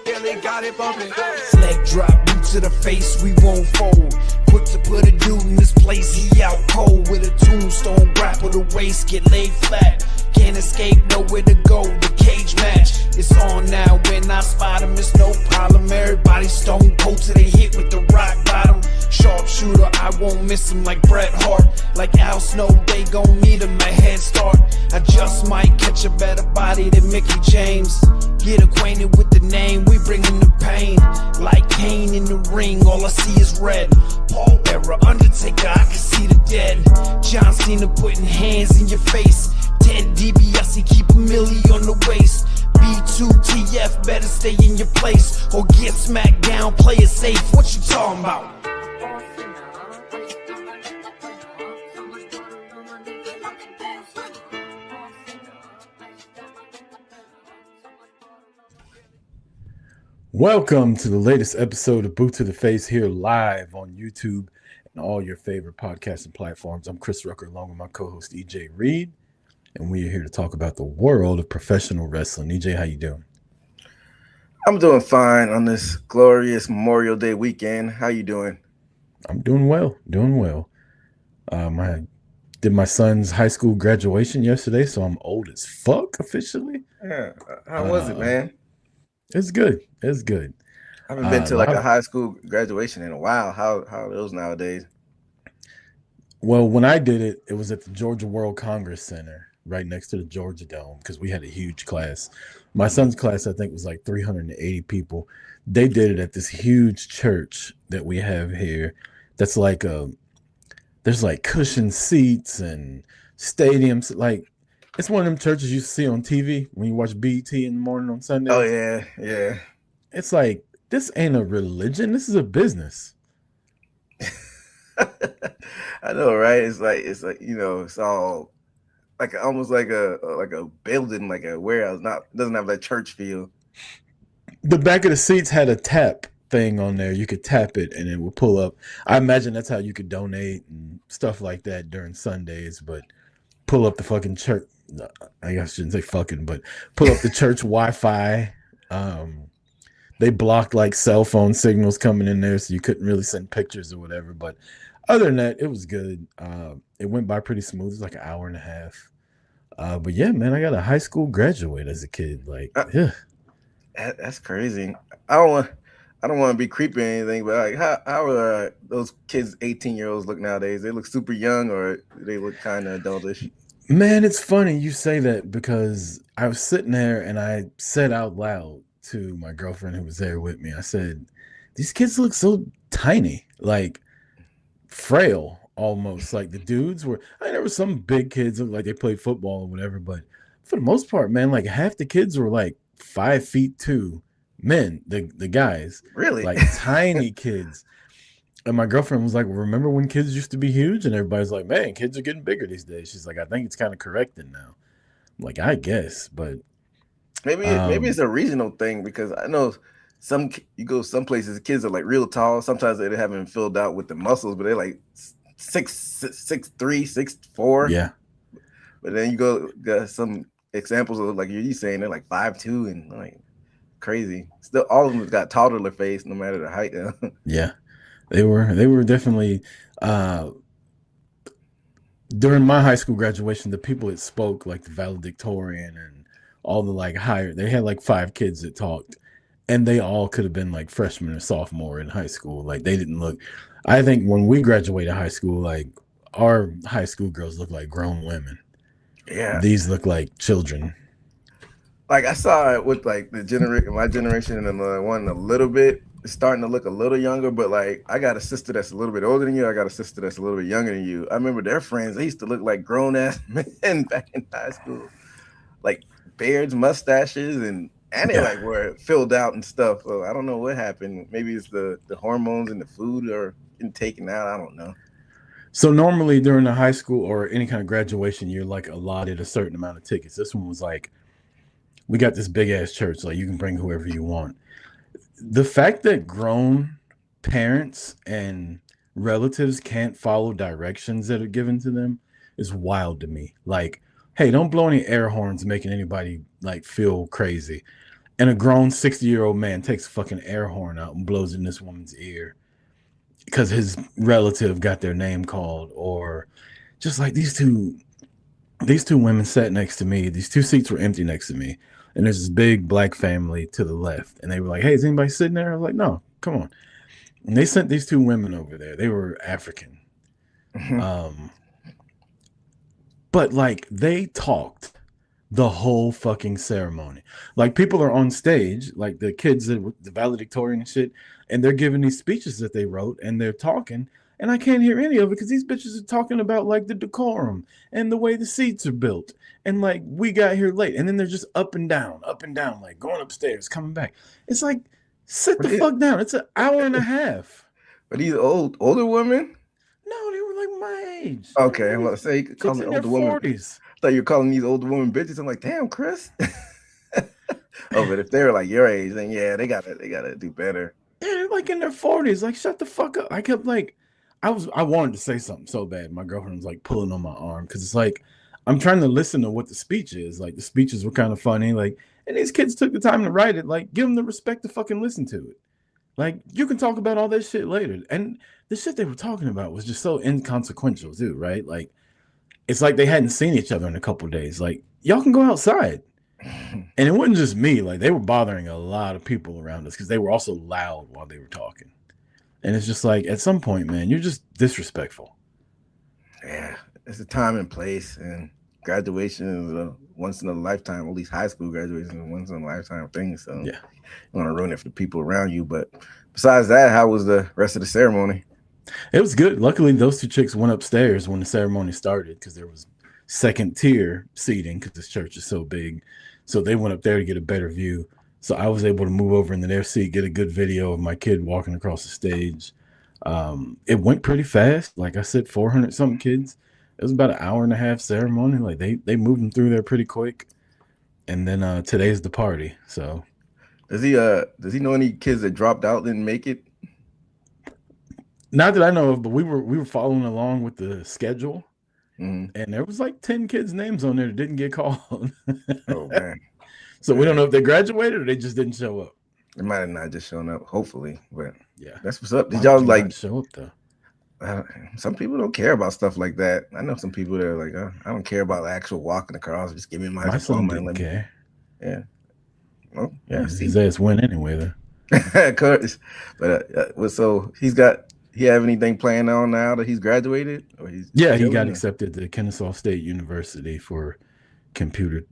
Billy got it bumping. Leg drop, boot to the face, we won't fold. Quick to put a dude in this place, he out cold. With a tombstone, grapple the waist, get laid flat. Can't escape, nowhere to go, the cage match. It's on now, when I spot him, it's no problem. Everybody stone cold till they hit with the rock bottom. Sharpshooter, I won't miss him like Bret Hart. Like Al Snow, they gon' need him a head start. I just might catch a better body than Mickey James. Get acquainted with the name, we bringin' the pain. Like Kane in the ring, all I see is red. Paul Era, Undertaker, I can see the dead. John Cena putting hands in your face. Ted DiBiase, keep a milli on the waist. B2TF, better stay in your place or get smacked down, play it safe. What you talking about? Welcome to the latest episode of Boot to the Face here live on YouTube and all your favorite podcasting platforms. I'm Chris Rucker along with my co-host EJ Reed, and we are here to talk about the world of professional wrestling. EJ, how you doing? I'm doing fine on this glorious Memorial Day weekend. How you doing? I'm doing well, I did my son's high school graduation yesterday, so I'm old as fuck officially. Yeah, how was it, man? It's good. It's good. I haven't been to like a high school graduation in a while. How are those nowadays? Well, when I did it, it was at the Georgia World Congress Center right next to the Georgia Dome because we had a huge class. My son's class, I think, was like 380 people. They did it at this huge church that we have here. That's like there's like cushioned seats and stadiums. Like it's one of them churches you see on TV when you watch BET in the morning on Sunday. Oh yeah. It's like this ain't a religion. This is a business. I know, right? It's like it's all like almost like a building, like a warehouse. Doesn't have that church feel. The back of the seats had a tap thing on there. You could tap it and it would pull up. I imagine that's how you could donate and stuff like that during Sundays, but pull up the fucking church. I guess I shouldn't say fucking, but pull up the church Wi-Fi. They blocked like cell phone signals coming in there, so you couldn't really send pictures or whatever. But other than that, it was good. It went by pretty smooth. It was like an hour and a half. But yeah, man, I got a high school graduate as a kid. Like, yeah, that's crazy. I don't want to be creepy or anything, but like, how are those kids, 18-year-olds, look nowadays? They look super young, or they look kind of adultish? Man, it's funny you say that because I was sitting there and I said out loud to my girlfriend who was there with me, I said, these kids look so tiny, like frail almost. Like the dudes were, there were some big kids that looked like they played football or whatever, but for the most part, man, like half the kids were like 5'2" men, the guys. Really? Like tiny kids. And my girlfriend was like, well, remember when kids used to be huge? And everybody's like, man, kids are getting bigger these days. She's like, I think it's kind of corrected now. I'm like, I guess, but maybe it's a regional thing, because I know you go some places, kids are like real tall. Sometimes they haven't filled out with the muscles, but they're like 6'3", 6'4". Yeah. But then you got some examples of, like you saying, they're like 5'2" and like crazy. Still, all of them got toddler face, no matter the height. Yeah. They were definitely during my high school graduation, the people that spoke, like the valedictorian and all the like higher, they had like 5 kids that talked, and they all could have been like freshmen or sophomore in high school. Like they didn't look, I think when we graduated high school, like our high school girls look like grown women. Yeah. These look like children. Like I saw it with like my generation, and the one a little bit. It's starting to look a little younger, but like I got a sister that's a little bit older than you. I got a sister that's a little bit younger than you. I remember their friends, they used to look like grown-ass men back in high school. Like beards, mustaches, and they like were filled out and stuff. So I don't know what happened. Maybe it's the hormones and the food are getting taken out. I don't know. So normally during the high school or any kind of graduation, you're like allotted a certain amount of tickets. This one was like, we got this big ass church, like you can bring whoever you want. The fact that grown parents and relatives can't follow directions that are given to them is wild to me. Like, hey, don't blow any air horns making anybody like feel crazy. and a grown 60-year-old man takes a fucking air horn out and blows in this woman's ear because his relative got their name called, or just like these two women sat next to me. These two seats were empty next to me, and there's this big black family to the left, and they were like, "Hey, is anybody sitting there?" I was like, "No, come on." And they sent these two women over there. They were African, but like they talked the whole fucking ceremony. Like people are on stage, like the kids that were the valedictorian and shit, and they're giving these speeches that they wrote, and they're talking, and I can't hear any of it because these bitches are talking about like the decorum and the way the seats are built, and like we got here late, and then they're just up and down, like going upstairs, coming back. It's like sit the fuck down. It's an hour and a half. Are these older women? No, they were like my age. Okay, I'm gonna say you could call It's them in their older women. 40s. I thought you were calling these older women bitches. I'm like, damn, Chris. Oh, but if they're like your age, then yeah, they gotta do better. Yeah, they're like in their 40s. Like, shut the fuck up. I kept like, I wanted to say something so bad. My girlfriend was like pulling on my arm because it's like I'm trying to listen to what the speech is. Like the speeches were kind of funny. Like, and these kids took the time to write it. Like, give them the respect to fucking listen to it. Like, you can talk about all that shit later. And the shit they were talking about was just so inconsequential too, right? Like, it's like they hadn't seen each other in a couple of days. Like, y'all can go outside. And it wasn't just me. Like, they were bothering a lot of people around us because they were also loud while they were talking. And it's just like, at some point, man, you're just disrespectful. Yeah, it's a time and place, and graduation is a once in a lifetime. At least high school graduation is a once in a lifetime thing. So yeah, you want to ruin it for the people around you. But besides that, how was the rest of the ceremony? It was good. Luckily, those two chicks went upstairs when the ceremony started because there was second tier seating because this church is so big. So they went up there to get a better view. So I was able to move over into their seat, get a good video of my kid walking across the stage. It went pretty fast. Like I said, 400 something kids. It was about an hour and a half ceremony. Like they moved them through there pretty quick. And then today's the party. So does he know any kids that dropped out, didn't make it? Not that I know of, but we were following along with the schedule. Mm-hmm. And there was like 10 kids' names on there that didn't get called. Oh man. So we don't know if they graduated or they just didn't show up. They might have not just shown up, hopefully, but yeah, that's what's up. Did y'all like show up though? Some people don't care about stuff like that. I know some people that are like, I don't care about actual walking across. Just give me my son didn't care. Yeah. Well, yeah. His ass went anyway though. But so he have anything planned on now that he's graduated? Or he got accepted to Kennesaw State University for computer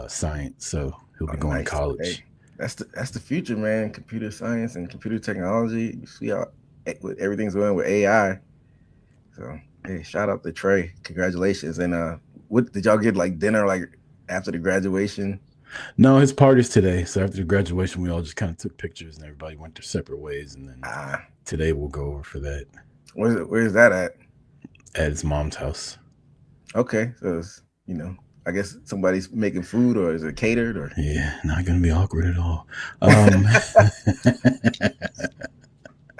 science. So he'll be going to college. Hey, that's the future, man. Computer science and computer technology. You see how everything's going with AI. So hey, shout out to Trey. Congratulations. And what did y'all get like dinner like after the graduation? No, his party's today. So after the graduation, we all just kind of took pictures and everybody went their separate ways. And then today we'll go over for that. Where's that at? At his mom's house. Okay. So it's, I guess somebody's making food, or is it catered? Or yeah, not gonna be awkward at all. I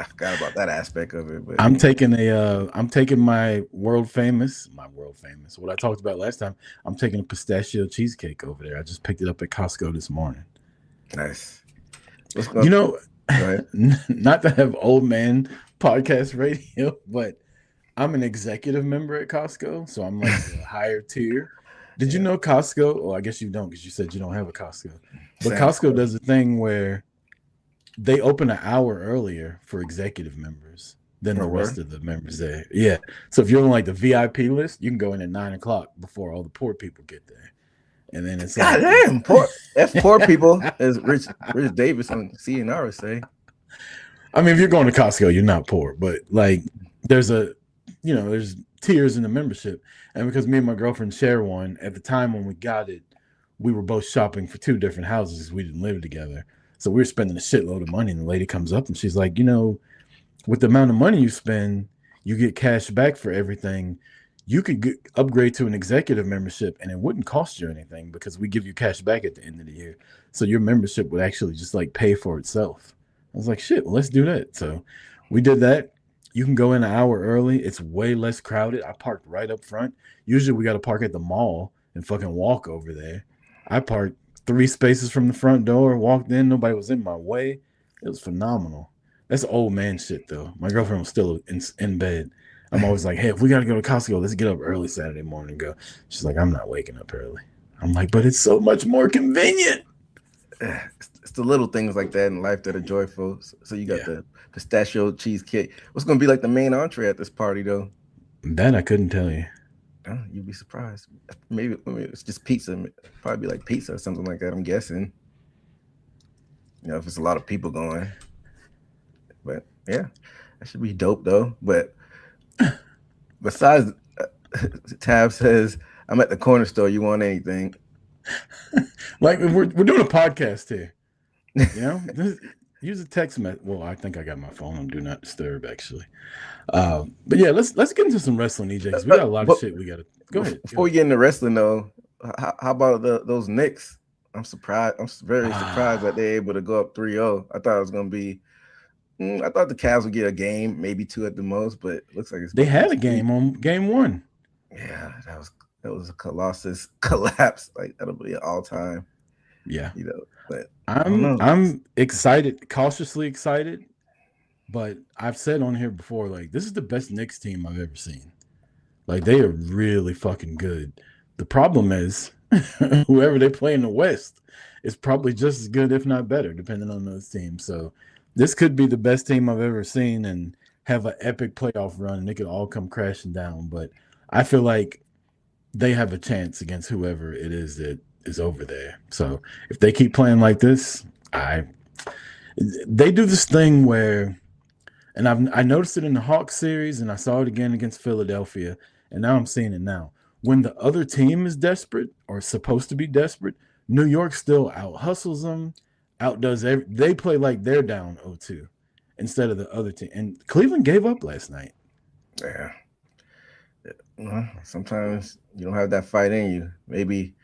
forgot about that aspect of it. But I'm taking my world famous. What I talked about last time. I'm taking a pistachio cheesecake over there. I just picked it up at Costco this morning. Nice. Not to have old man podcast radio, but I'm an executive member at Costco, so I'm like a higher tier. Did you know Costco? Well, I guess you don't because you said you don't have a Costco. But Costco does a thing where they open an hour earlier for executive members than the rest of the members there. Yeah. So if you're on like the VIP list, you can go in at 9 o'clock before all the poor people get there. And then it's God damn, poor people, as Rich Davis on CNR would say. I mean, if you're going to Costco, you're not poor, but like there's tiers in the membership. And because me and my girlfriend share one, at the time when we got it, we were both shopping for two different houses. We didn't live together. So we were spending a shitload of money. And the lady comes up and she's like, with the amount of money you spend, you get cash back for everything. You could upgrade to an executive membership and it wouldn't cost you anything because we give you cash back at the end of the year. So your membership would actually just like pay for itself. I was like, shit, well, let's do that. So we did that. You can go in an hour early. It's way less crowded. I parked right up front. Usually we got to park at the mall and fucking walk over there. I parked 3 spaces from the front door. Walked in, nobody was in my way. It was phenomenal. That's old man shit, though. My girlfriend was still in bed. I'm always like, hey, if we got to go to Costco, let's get up early Saturday morning and go. She's like, I'm not waking up early. I'm like, but it's so much more convenient. It's the little things like that in life that are joyful. So you got the pistachio cheesecake. What's going to be like the main entree at this party, though? That I couldn't tell you. Oh, you'd be surprised. Maybe it's just pizza. Probably be like pizza or something like that, I'm guessing. You know, if it's a lot of people going. But yeah, that should be dope, though. But besides, Tab says, I'm at the corner store. You want anything? Like, we're doing a podcast here. You know? Use a text message. Well, I think I got my phone on Do Not Disturb, actually. But yeah, let's get into some wrestling, EJ, because we got a lot of shit we got to... Go ahead. Before we get into wrestling, though, how about those Knicks? I'm surprised. I'm very surprised that they're able to go up 3-0. I thought it was going to be... I thought the Cavs would get a game, maybe 2 at the most, but it looks like they had a game on game 1. Yeah, that was a colossus collapse. Like, that'll be an all-time. Yeah. You know, but I'm excited, cautiously excited, but I've said on here before, like, this is the best Knicks team I've ever seen. Like, they are really fucking good. The problem is whoever they play in the West is probably just as good, if not better, depending on those teams. So this could be the best team I've ever seen and have an epic playoff run, and it could all come crashing down. But I feel like they have a chance against whoever it is that is over there. So if they keep playing like this, they do this thing where, and I noticed it in the Hawks series, and I saw it again against Philadelphia, and now I'm seeing it now. When the other team is desperate or supposed to be desperate, New York still out hustles them, outdoes they play like they're down 0-2 instead of the other team. And Cleveland gave up last night. Yeah. Well, sometimes you don't have that fight in you. Maybe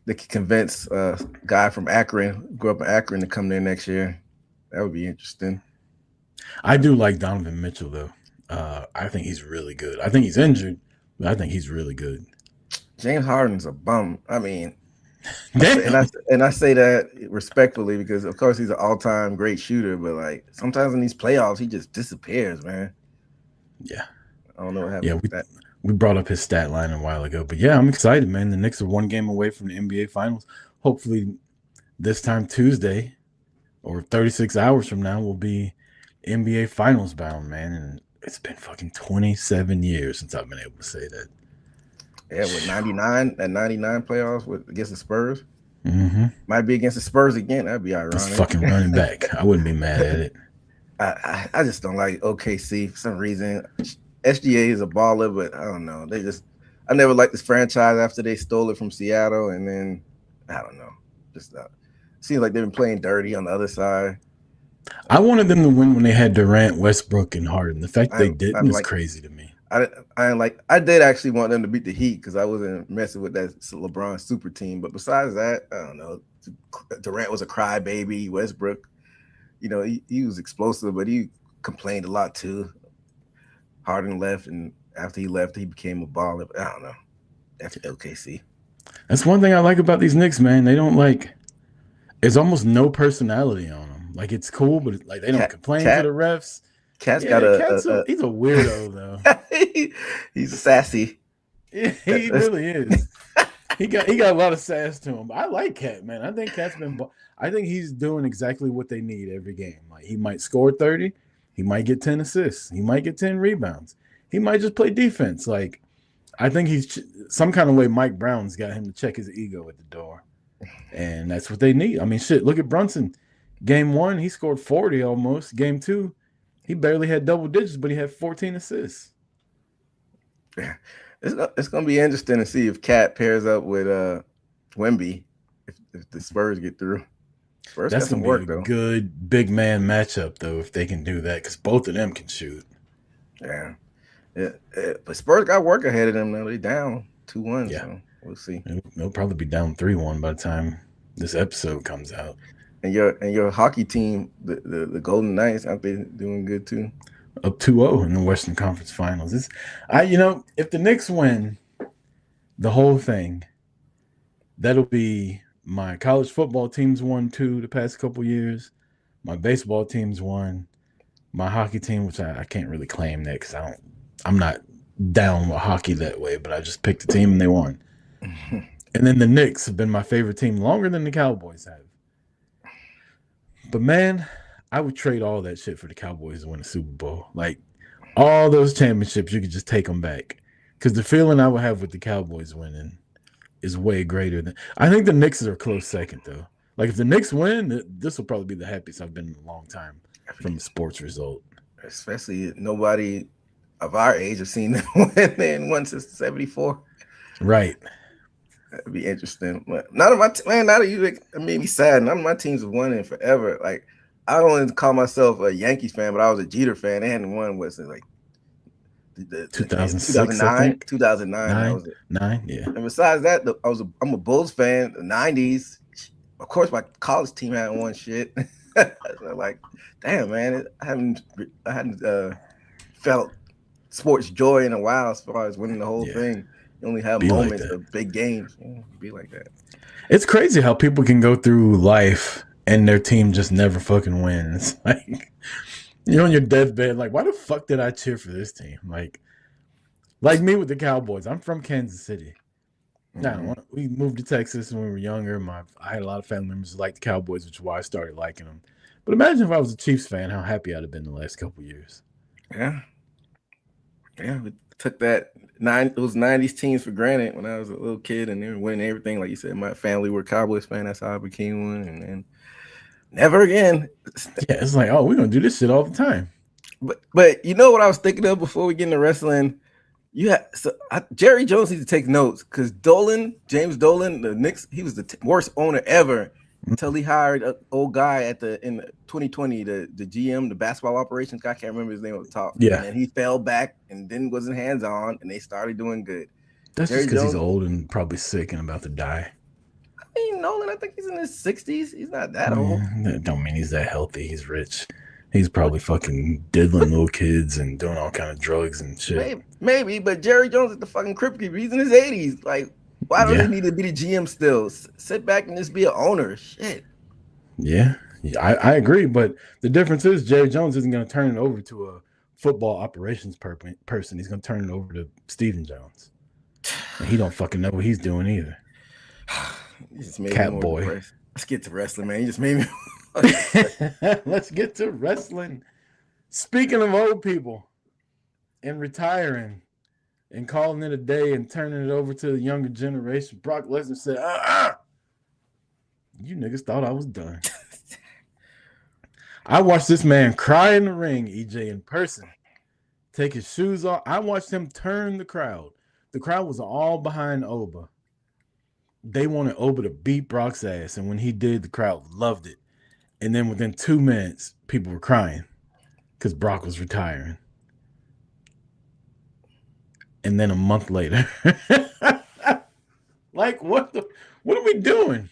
they could convince a guy from Akron, grew up in Akron, to come there next year. That would be interesting. I do like Donovan Mitchell, though. I think he's really good. I think he's injured, but I think he's really good. James Harden's a bum. I mean, and I say that respectfully because, of course, he's an all-time great shooter, but like sometimes in these playoffs, he just disappears, man. Yeah. I don't know what happened with that. We brought up his stat line a while ago, but yeah, I'm excited, man. The Knicks are 1 game away from the NBA Finals. Hopefully, this time Tuesday or 36 hours from now, we'll be NBA Finals bound, man. And it's been fucking 27 years since I've been able to say that. Yeah, with 99 playoffs against the Spurs. Mm-hmm. Might be against the Spurs again. That'd be ironic. That's fucking running back. I wouldn't be mad at it. I just don't like OKC for some reason. SGA is a baller, but I don't know. I never liked this franchise after they stole it from Seattle, and then I don't know. Just seems like they've been playing dirty on the other side. I wanted them to win when they had Durant, Westbrook, and Harden. The fact they didn't is crazy to me. I did actually want them to beat the Heat because I wasn't messing with that LeBron super team. But besides that, I don't know. Durant was a crybaby. Westbrook, you know, he was explosive, but he complained a lot too. Harden left, and after he left, he became a baller. But I don't know. That's OKC. That's one thing I like about these Knicks, man. They don't there's almost no personality on them. Like, it's cool, but like they don't complain to the refs. Cat's he's a weirdo though. He's sassy. Yeah, he really is. He got a lot of sass to him. I like Cat, man. I think I think he's doing exactly what they need every game. Like, he might score 30. He might get 10 assists. He might get 10 rebounds. He might just play defense. Like, I think he's some kind of way Mike Brown's got him to check his ego at the door. And that's what they need. I mean, shit, look at Brunson. Game 1, he scored 40 almost. Game 2, he barely had double digits, but he had 14 assists. Yeah. It's going to be interesting to see if Cat pairs up with Wemby if the Spurs get through. Spurs That's going to be a good big man matchup, though, if they can do that, because both of them can shoot. Yeah. But Spurs got work ahead of them now. They're down 2-1, yeah. So we'll see. They'll probably be down 3-1 by the time this episode comes out. And your hockey team, the Golden Knights, aren't they doing good too? Up 2-0 in the Western Conference Finals. If the Knicks win the whole thing, that'll be My college football teams won 2 the past couple years. My baseball teams won. My hockey team, which I can't really claim that because I'm not down with hockey that way, but I just picked a team and they won. And then the Knicks have been my favorite team longer than the Cowboys have. But man, I would trade all that shit for the Cowboys to win a Super Bowl. Like all those championships, you could just take them back. Because the feeling I would have with the Cowboys winning is way greater than. I think the Knicks are a close second though. Like if the Knicks win, this will probably be the happiest I've been in a long time from a sports result. Especially nobody of our age have seen them win one since '74. Right. That'd be interesting. But none of my man, now that you it made me sad. None of my teams have won in forever. Like I don't want to call myself a Yankees fan, but I was a Jeter fan. They hadn't won what's it like the 2006, 2009. 2009. That was it. 9, yeah. And besides that, I'm a Bulls fan. The '90s, of course, my college team hadn't won shit. So like, damn man, I hadn't felt sports joy in a while as far as winning the whole thing. You only have moments of big games. Be like that. It's crazy how people can go through life and their team just never fucking wins. Like you're on your deathbed, like, why the fuck did I cheer for this team? Like me with the Cowboys. I'm from Kansas City. Now we moved to Texas when we were younger. I had a lot of family members who liked the Cowboys, which is why I started liking them. But imagine if I was a Chiefs fan, how happy I'd have been the last couple of years. Yeah. We took those '90s teams for granted when I was a little kid, and they were winning everything. Like you said, my family were Cowboys fan. That's how I became one, and then never again. Yeah, it's like, oh, we're gonna do this shit all the time. But you know what I was thinking of before we get into wrestling? Jerry Jones needs to take notes because James Dolan, the Knicks, he was the worst owner ever until he hired an old guy in 2020, the GM, the basketball operations guy. I can't remember his name off the top. Yeah, and he fell back and then wasn't hands on, and they started doing good. That's just because he's old and probably sick and about to die. I mean, Nolan, I think he's in his 60s. He's not that old. That don't mean he's that healthy. He's rich. He's probably fucking diddling little kids and doing all kind of drugs and shit. Maybe, but Jerry Jones is the fucking crypt keeper. He's in his 80s. Like, why do he need to be the GM still? Sit back and just be an owner. Shit. Yeah, I agree. But the difference is Jerry Jones isn't going to turn it over to a football operations person. He's going to turn it over to Stephen Jones. And he don't fucking know what he's doing either. Cat boy. Depressed. Let's get to wrestling, man. You just made me... Let's get to wrestling. Speaking of old people and retiring and calling it a day and turning it over to the younger generation, Brock Lesnar said, you niggas thought I was done. I watched this man cry in the ring, EJ, in person, take his shoes off. I watched him turn the crowd. The crowd was all behind Oba. They wanted Oba to beat Brock's ass, and when he did, the crowd loved it. And then within 2 minutes, people were crying because Brock was retiring. And then a month later, like what are we doing?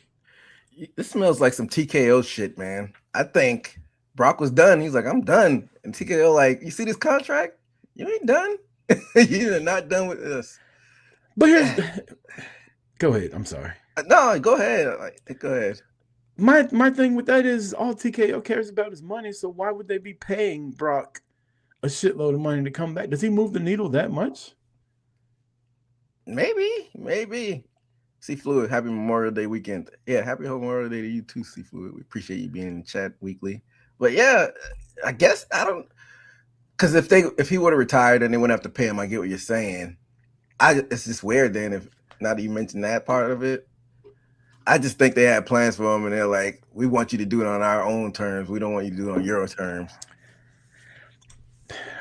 This smells like some TKO shit, man. I think Brock was done. He's like, I'm done. And TKO like, you see this contract? You ain't done. You're not done with us. But here's, go ahead. I'm sorry. No, go ahead. Go ahead. My thing with that is all TKO cares about is money. So why would they be paying Brock a shitload of money to come back? Does he move the needle that much? Maybe. C Fluid, happy Memorial Day weekend. Yeah, happy Memorial Day to you too, C Fluid. We appreciate you being in the chat weekly. But yeah, I guess I don't, because if he would have retired and they wouldn't have to pay him, I get what you're saying. It's just weird then. If now that you mentioned that part of it, I just think they had plans for him, and they're like, "We want you to do it on our own terms. We don't want you to do it on your terms."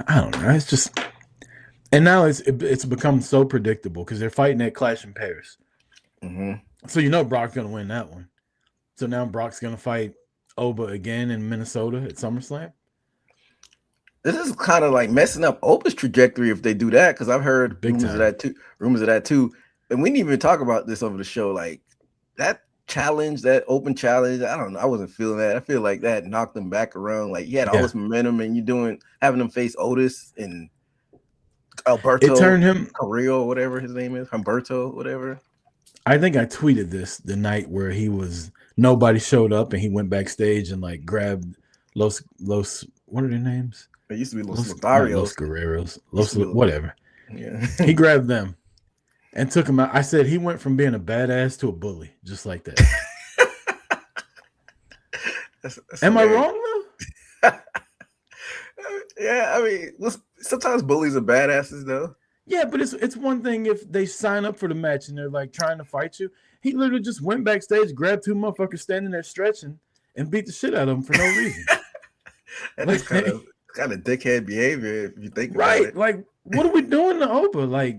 I don't know. It's just, and now it's become so predictable because they're fighting at Clash in Paris. Mm-hmm. So you know Brock's gonna win that one. So now Brock's gonna fight Oba again in Minnesota at SummerSlam. This is kind of like messing up Oba's trajectory if they do that, because I've heard rumors of that too. And we didn't even talk about this over the show. Like that challenge, that open challenge, I don't know. I wasn't feeling that. I feel like that knocked them back around. Like he had all this momentum, and having them face Otis and Alberto. It turned him Carrillo, whatever his name is, Humberto, whatever. I think I tweeted this the night where nobody showed up and he went backstage and like grabbed Los what are their names? It used to be Los Not Los Lotharios. Guerreros, Used to be whatever. Yeah. He grabbed them and took him out. I said he went from being a badass to a bully, just like that. That's Am I hilarious. wrong though? Yeah, I mean, sometimes bullies are badasses though. Yeah, but it's one thing if they sign up for the match and they're like trying to fight you. He literally just went backstage, grabbed two motherfuckers standing there stretching, and beat the shit out of them for no reason. That is kind of dickhead behavior if you think about Right? it. Like, what are we doing to Oprah? Like,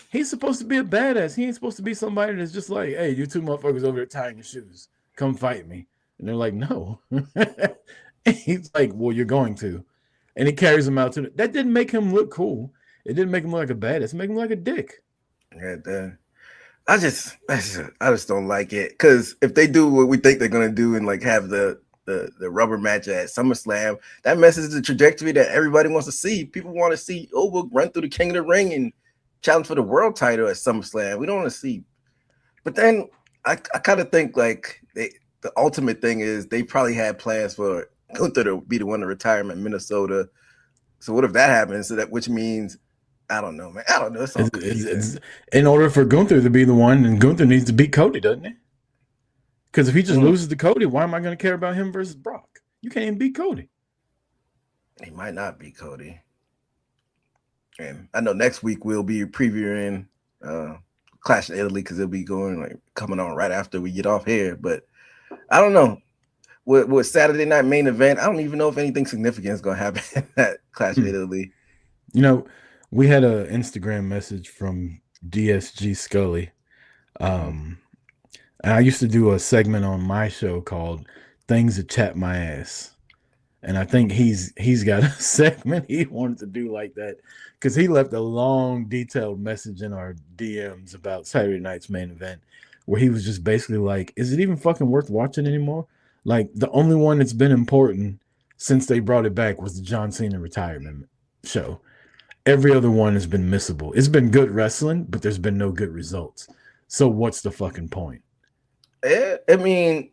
he's supposed to be a badass. He ain't supposed to be somebody that's just like, hey, you two motherfuckers over there tying your shoes. Come fight me. And they're like, no. He's like, well, you're going to. And he carries him out to that didn't make him look cool. It didn't make him look like a badass. It made him look like a dick. Yeah, I just don't like it because if they do what we think they're gonna do and like have the rubber match at SummerSlam, that messes the trajectory that everybody wants to see. People want to see Oba run through the King of the Ring and challenge for the world title at SummerSlam. We don't want to see. But then I kind of think like the ultimate thing is they probably had plans for Gunther to be the one to retire in Minnesota. So what if that happens? So which means I don't know, man. I don't know. It's in order for Gunther to be the one, and Gunther needs to beat Cody, doesn't he? Because if he just loses to Cody, why am I going to care about him versus Brock? You can't even beat Cody. He might not beat Cody. And I know next week we'll be previewing Clash of Italy because it'll be coming on right after we get off here. But I don't know. With Saturday night main event, I don't even know if anything significant is going to happen at Clash of Italy. You know, we had an Instagram message from DSG Scully. And I used to do a segment on my show called Things That Chat My Ass. And I think he's got a segment he wanted to do like that because he left a long, detailed message in our DMs about Saturday night's main event where he was just basically like, is it even fucking worth watching anymore? Like, the only one that's been important since they brought it back was the John Cena retirement show. Every other one has been missable. It's been good wrestling, but there's been no good results. So what's the fucking point? I mean,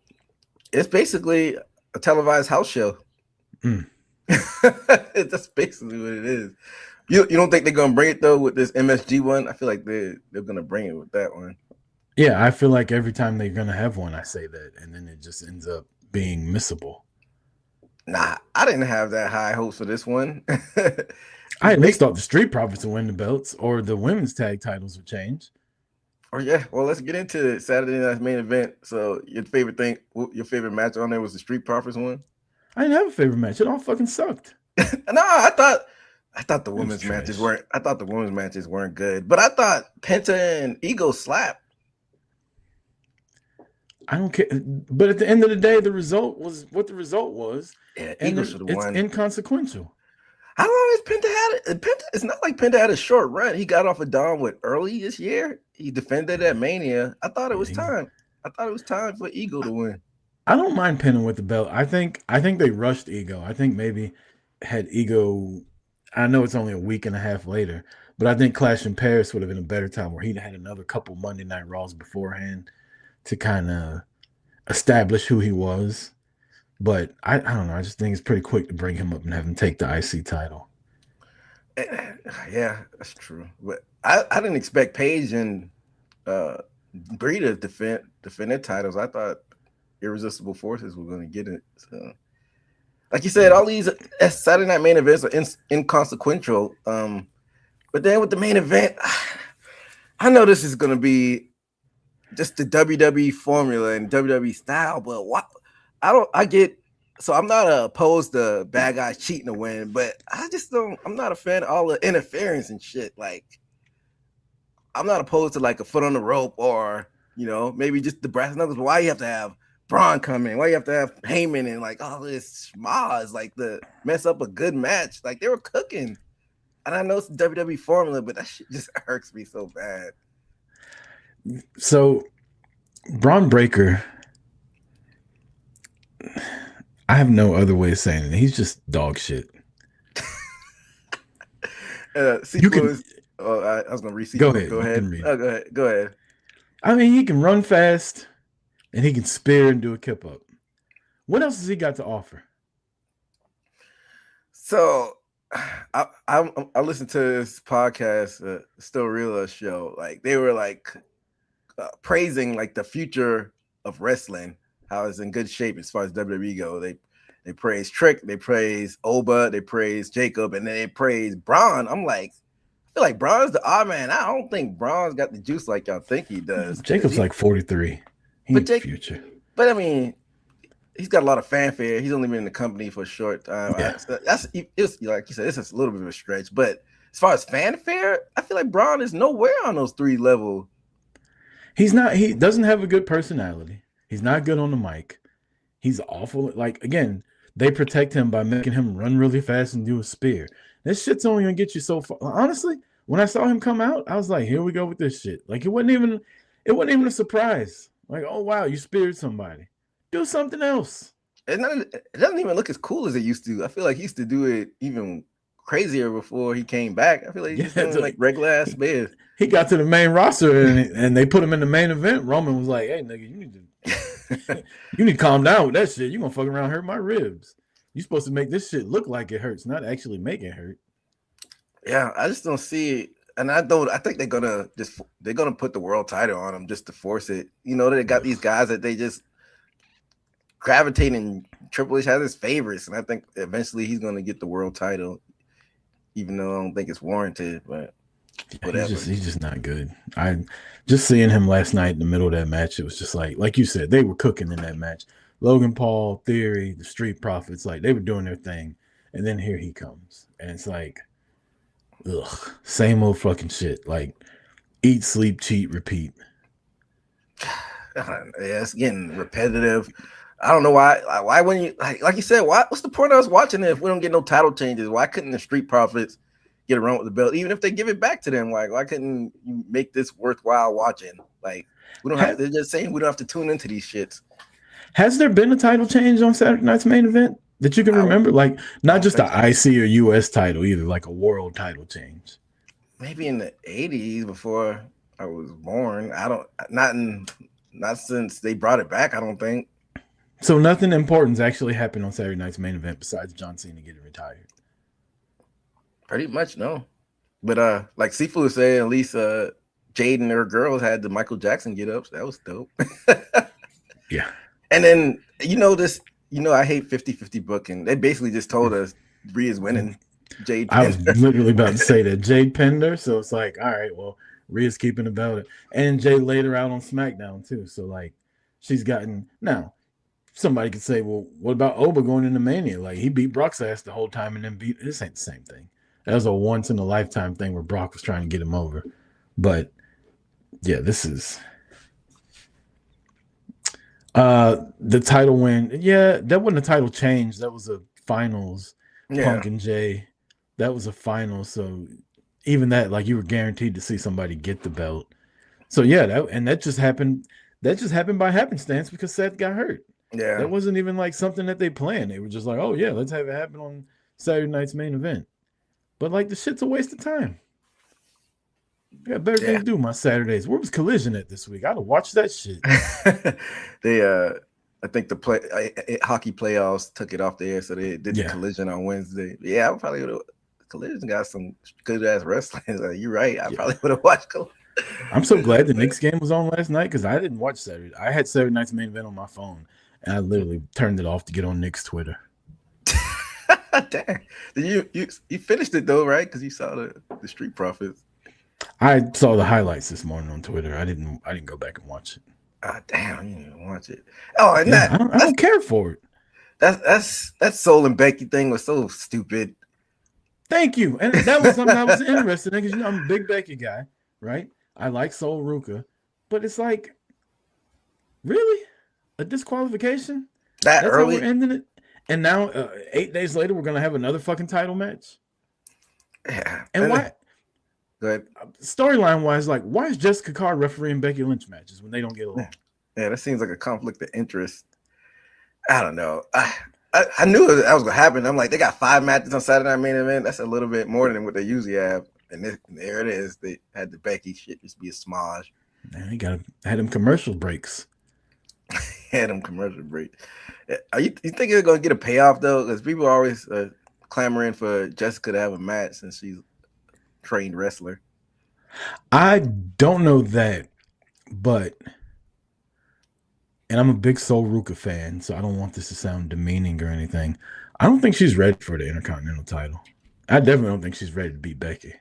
it's basically a televised house show. That's basically what it is. You don't think they're gonna bring it though with this MSG one? I feel like they're gonna bring it with that one. Yeah, I feel like every time they're gonna have one, I say that, and then it just ends up being missable. Nah, I didn't have that high hopes for this one. I at least thought the Street Profits would win the belts, or the women's tag titles would change. Oh yeah, well let's get into Saturday night's main event. So your favorite match on there was the Street Profits one? I didn't have a favorite match. It all fucking sucked. No, I thought the women's matches weren't. I thought the women's matches weren't good, but I thought Penta and Ego slapped. I don't care, but at the end of the day, the result was what the result was. Yeah, and Ego should have won. It's inconsequential. How long has Penta had it? Penta, it's not like Penta had a short run. He got off of Dom early this year. He defended at Mania. I thought it was time. I thought it was time for Ego to win. I don't mind pinning with the belt. I think they rushed Ego. I think maybe had Ego. I know it's only a week and a half later, but I think Clash in Paris would have been a better time where he'd had another couple Monday Night Raws beforehand to kind of establish who he was. But I don't know. I just think it's pretty quick to bring him up and have him take the IC title. Yeah, that's true. But I didn't expect Paige and Brie to defend their titles. I thought Irresistible Forces were going to get it. So, like you said, all these Saturday night main events are inconsequential. But then with the main event, I know this is going to be just the WWE formula and WWE style, but what? So I'm not opposed to bad guys cheating to win, but I'm not a fan of all the interference and shit. Like, I'm not opposed to like a foot on the rope or, maybe just the brass knuckles. But why you have to have Braun come in? Why you have to have Heyman and like all this schmaz, like the mess up a good match? Like, they were cooking. And I know it's the WWE formula, but that shit just irks me so bad. So, Braun Breaker, I have no other way of saying it. He's just dog shit. I was going to read. Go ahead. Go ahead. Go ahead. I mean, he can run fast and he can spear and do a kip up. What else has he got to offer? So I listened to this podcast, Still Real show. Like they were like praising like the future of wrestling, how it's in good shape as far as WWE go. They praise Trick, they praise Oba, they praise Jacob, and then they praise Braun. I'm like, I feel like Braun's the odd man. I don't think Braun's got the juice like y'all think he does. Jacob's like 43. He's future. But I mean, he's got a lot of fanfare. He's only been in the company for a short time. Yeah. It's like you said, it's a little bit of a stretch. But as far as fanfare, I feel like Braun is nowhere on those 3 level. He's not. He doesn't have a good personality. He's not good on the mic. He's awful. Like again, they protect him by making him run really fast and do a spear. This shit's only gonna get you so far. Honestly, when I saw him come out, I was like, "Here we go with this shit." Like it wasn't even a surprise. Like, oh wow, you speared somebody. Do something else. It doesn't even look as cool as it used to. I feel like he used to do it even crazier before he came back. I feel like he's doing like regular ass spears. He got to the main roster and they put him in the main event. Roman was like, "Hey, nigga, you need to calm down with that shit. You gonna fuck around and hurt my ribs. You supposed to make this shit look like it hurts, not actually make it hurt." Yeah, I just don't see it. And I think they're gonna put the world title on him just to force it. You know, they got these guys that they just gravitate, and Triple H has his favorites, and I think eventually he's gonna get the world title, even though I don't think it's warranted. But whatever. He's just not good. I just seeing him last night in the middle of that match, it was just like you said, they were cooking in that match. Logan Paul, Theory, the Street Profits, like they were doing their thing, and then here he comes, and it's like, ugh, same old fucking shit. Like eat, sleep, cheat, repeat. Yeah, it's getting repetitive. I don't know why. Why wouldn't you like you said? What's the point of us watching it if we don't get no title changes? Why couldn't the Street Profits get around with the belt, even if they give it back to them? Why couldn't you make this worthwhile watching? Like we don't have. They're just saying we don't have to tune into these shits. Has there been a title change on Saturday night's main event that you can remember? Like not just the IC or US title either, like a world title change. Maybe in the 80s before I was born. Not since they brought it back. I don't think. So nothing important's actually happened on Saturday night's main event besides John Cena getting retired. Pretty much no. But like Sifu was saying, at least Jade and her girls had the Michael Jackson get ups. That was dope. Yeah. And then I hate 50-50 booking. They basically just told us Rhea's winning. Jade I was literally about to say that. Jade pinned her, so it's like, all right, well, Rhea's keeping the belt. And Jade laid her out on SmackDown too. So like she's gotten now. Somebody could say, well, what about Oba going into Mania? Like he beat Brock's ass the whole time and then beat. This ain't the same thing. That was a once in a lifetime thing where Brock was trying to get him over. But yeah, this is the title win. Yeah, that wasn't a title change. That was a finals. Yeah. Punk and Jay. That was a final. So even that, like you were guaranteed to see somebody get the belt. So yeah, that just happened. That just happened by happenstance because Seth got hurt. Yeah, that wasn't even like something that they planned. They were just like, oh yeah, let's have it happen on Saturday night's main event. But like the shit's a waste of time. I got better things to do my Saturdays. Where was Collision at this week? I'd have watched that shit. I think the hockey playoffs took it off the air, so they did the Collision on Wednesday. Yeah, I probably would have. Collision got some good ass wrestling. You're right. I probably would have watched Collision. I'm so glad the Knicks game was on last night because I didn't watch Saturday. I had Saturday night's main event on my phone, and I literally turned it off to get on Knicks Twitter. Dang. Did you finished it though, right? Because you saw the Street Profits. I saw the highlights this morning on Twitter. I didn't go back and watch it. Damn, you didn't even watch it. Oh, and I don't care for it. That Soul and Becky thing was so stupid. Thank you. And that was something I was interested in because I'm a big Becky guy, right? I like Soul Ruka, but it's like, really, a disqualification? That's early? How we're ending it. And now, 8 days later, we're gonna have another fucking title match. Yeah. And why? Go ahead. Storyline wise, like, why is Jessica Carr refereeing Becky Lynch matches when they don't get along? Yeah, that seems like a conflict of interest. I don't know. I knew that was gonna happen. I'm like, they got 5 matches on Saturday Night Main Event. That's a little bit more than what they usually have. And there it is. They had the Becky shit just be a smudge. Man, he had him commercial breaks. Had them commercial break. Are you think it's gonna get a payoff though? Because people are always clamoring for Jessica to have a match since she's a trained wrestler. I don't know that, but and I'm a big Sol Ruka fan, so I don't want this to sound demeaning or anything. I don't think she's ready for the Intercontinental title. I definitely don't think she's ready to beat Becky.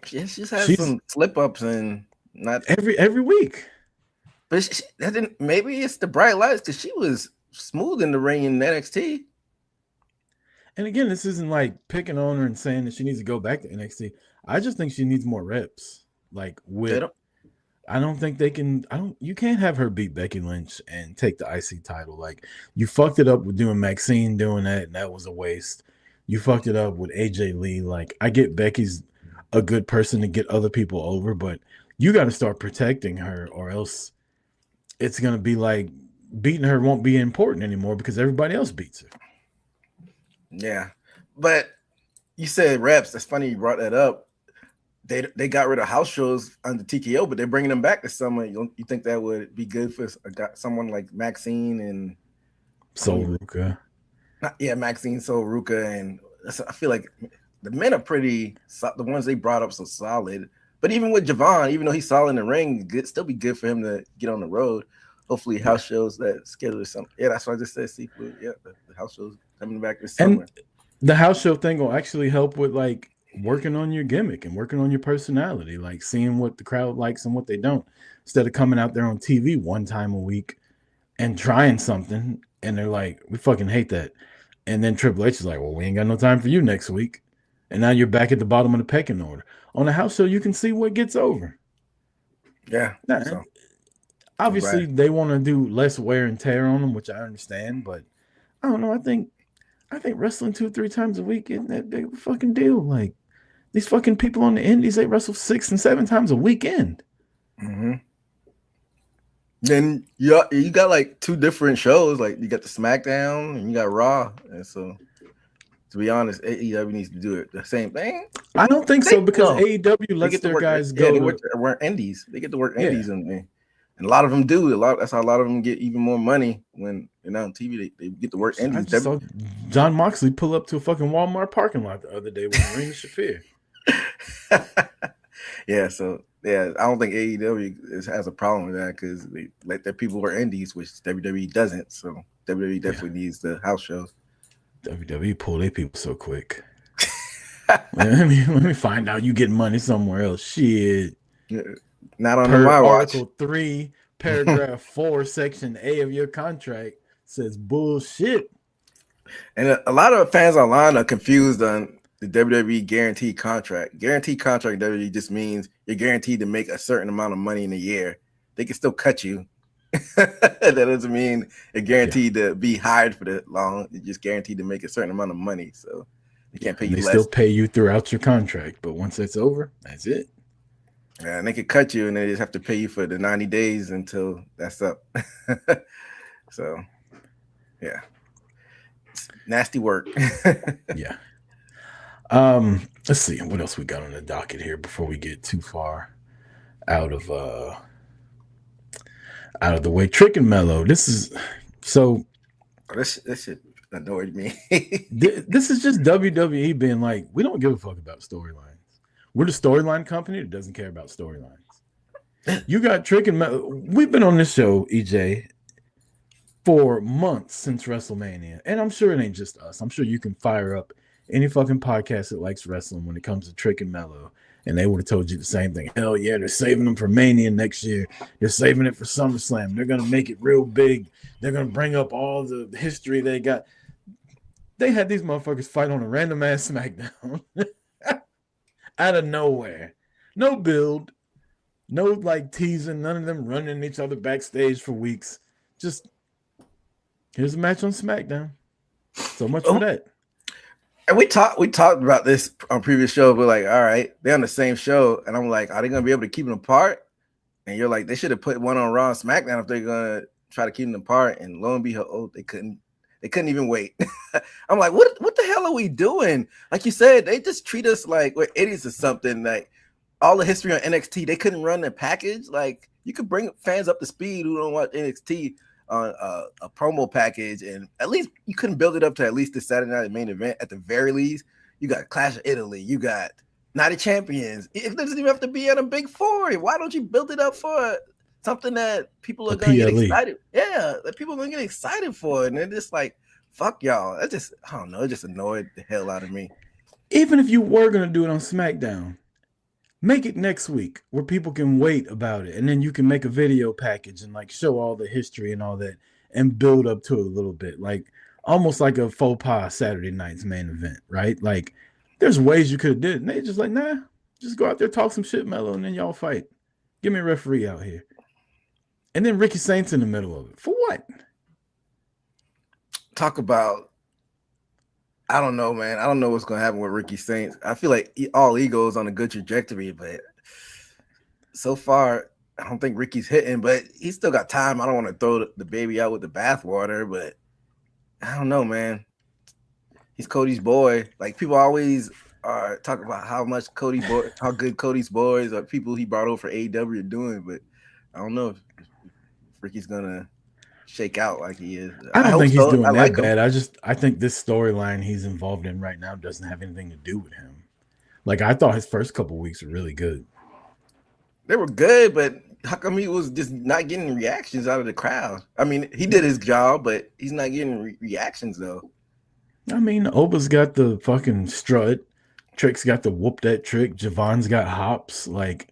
She's had some slip ups and not every week. But that didn't. Maybe it's the bright lights because she was smooth in the ring in NXT. And again, this isn't like picking on her and saying that she needs to go back to NXT. I just think she needs more reps. Like I don't think they can. You can't have her beat Becky Lynch and take the IC title. Like you fucked it up with doing Maxine doing that, and that was a waste. You fucked it up with AJ Lee. Like I get Becky's a good person to get other people over, but you got to start protecting her, or else it's gonna be like beating her won't be important anymore because everybody else beats her. Yeah, but you said reps. That's funny you brought that up. They got rid of house shows under TKO, but they're bringing them back this summer. You think that would be good for someone like Maxine and Sol Ruka? Yeah, Maxine, Sol Ruka, and I feel like the men are pretty. The ones they brought up so solid. But even with Javon, even though he's solid in the ring, it'd still be good for him to get on the road. Hopefully, house shows that schedule or something. Yeah, that's what I just said. Seafood. Yeah, the house shows coming back this summer. And the house show thing will actually help with like working on your gimmick and working on your personality, like seeing what the crowd likes and what they don't, instead of coming out there on TV one time a week and trying something and they're like, we fucking hate that. And then Triple H is like, well, we ain't got no time for you next week. And now you're back at the bottom of the pecking order. On a house show, you can see what gets over. Yeah. So, obviously, they want to do less wear and tear on them, which I understand, but I don't know. I think wrestling 2 or 3 times a week isn't that big of a fucking deal. Like these fucking people on the indies, they wrestle 6 and 7 times a weekend. Mm-hmm. Then you got like 2 different shows. Like you got the SmackDown and you got Raw. And so, to be honest, AEW needs to do it the same thing. I don't think so because AEW lets their guys go. Yeah, they work indies. They get to work indies, and a lot of them do. That's how a lot of them get even more money when they're not on TV. They get to work indies. I just saw John Moxley pull up to a fucking Walmart parking lot the other day with Marina Shafir. Yeah, so I don't think AEW has a problem with that because they let their people work indies, which WWE doesn't. So WWE definitely needs the house shows. WWE pull their people so quick. let me find out you getting money somewhere else. Shit. Yeah, not on my watch. Article 3, paragraph 4, section A of your contract says bullshit. And a lot of fans online are confused on the WWE guaranteed contract. Guaranteed contract WWE just means you're guaranteed to make a certain amount of money in a year. They can still cut you. That doesn't mean you're guaranteed to be hired for that long. You're just guaranteed to make a certain amount of money. So they can't pay you less. They still pay you throughout your contract, but once it's over, that's it. Yeah, and they could cut you and they just have to pay you for the 90 days until that's up. So, yeah. It's nasty work. Yeah. Let's see what else we got on the docket here before we get too far out of the way. Trick and Mellow. This is so. This shit annoyed me. This is just WWE being like, we don't give a fuck about storylines. We're the storyline company that doesn't care about storylines. You got Trick and Mellow. We've been on this show, EJ, for months since WrestleMania, and I'm sure it ain't just us. I'm sure you can fire up any fucking podcast that likes wrestling when it comes to Trick and Mellow, and they would have told you the same thing. Hell yeah, they're saving them for Mania next year. They're saving it for SummerSlam. They're going to make it real big. They're going to bring up all the history they got. They had these motherfuckers fight on a random ass SmackDown out of nowhere. No build, no like teasing, none of them running each other backstage for weeks. Just here's a match on SmackDown. So much for that. And we talked about this on previous shows. We're like, all right, they're on the same show, and I'm like, are they gonna be able to keep them apart? And you're like, they should have put one on Raw and SmackDown if they're gonna try to keep them apart. And lo and behold, they couldn't even wait. I'm like, what the hell are we doing? Like you said, they just treat us like we're idiots or something. Like all the history on NXT, they couldn't run the package. Like You could bring fans up to speed who don't watch NXT on a promo package, and at least you couldn't build it up to at least the Saturday night main event. At the very least, you got Clash of Italy, you got Night of Champions. It doesn't even have to be at a big four. Why don't you build it up for something that people are going to get excited? Yeah, that people are going to get excited for, and they're just like, fuck y'all. That just, I don't know, it just annoyed the hell out of me. Even if you were going to do it on SmackDown, make it next week where people can wait about it, and then you can make a video package and like show all the history and all that and build up to it a little bit, like almost like a faux pas Saturday night's main event, right? Like there's ways you could have did it, and they just like, nah, just go out there, talk some shit, Mello, and then y'all fight. Give me a referee out here. And then Ricky Saints in the middle of it. For what? Talk about, I don't know, man. I don't know what's going to happen with Ricky Saints. I feel like all ego is on a good trajectory, but so far, I don't think Ricky's hitting, but he's still got time. I don't want to throw the baby out with the bathwater, but I don't know, man. He's Cody's boy. Like people always are talking about how good Cody's boys or people he brought over for AEW are doing, but I don't know if Ricky's gonna shake out like he is. I don't think he's doing that bad. I think this storyline he's involved in right now doesn't have anything to do with him. Like I thought his first couple weeks were really good. They were good, but how come he was just not getting reactions out of the crowd? I mean, he did his job, but he's not getting reactions though. I mean, Oba's got the fucking strut. Trick's got the whoop that trick. Javon's got hops. Like,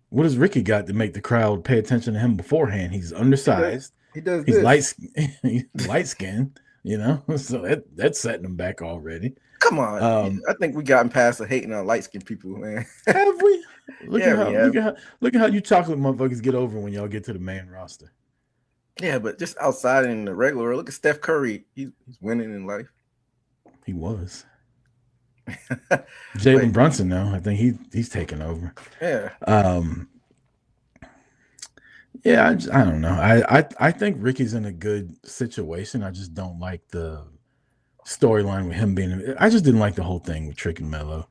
what does Ricky got to make the crowd pay attention to him beforehand? He's undersized. He's light skinned, you know, so that's setting him back already. Come on, I think we gotten past the hating on light skinned people, man. Have we? Look at how you chocolate motherfuckers get over when y'all get to the main roster. Yeah, but just outside in the regular, look at Steph Curry. He's winning in life. He was. Jalen Brunson, though, I think he's taking over. Yeah. Yeah, I don't know. I think Ricky's in a good situation. I just don't like the storyline with him being. I just didn't like the whole thing with Trick and Mello.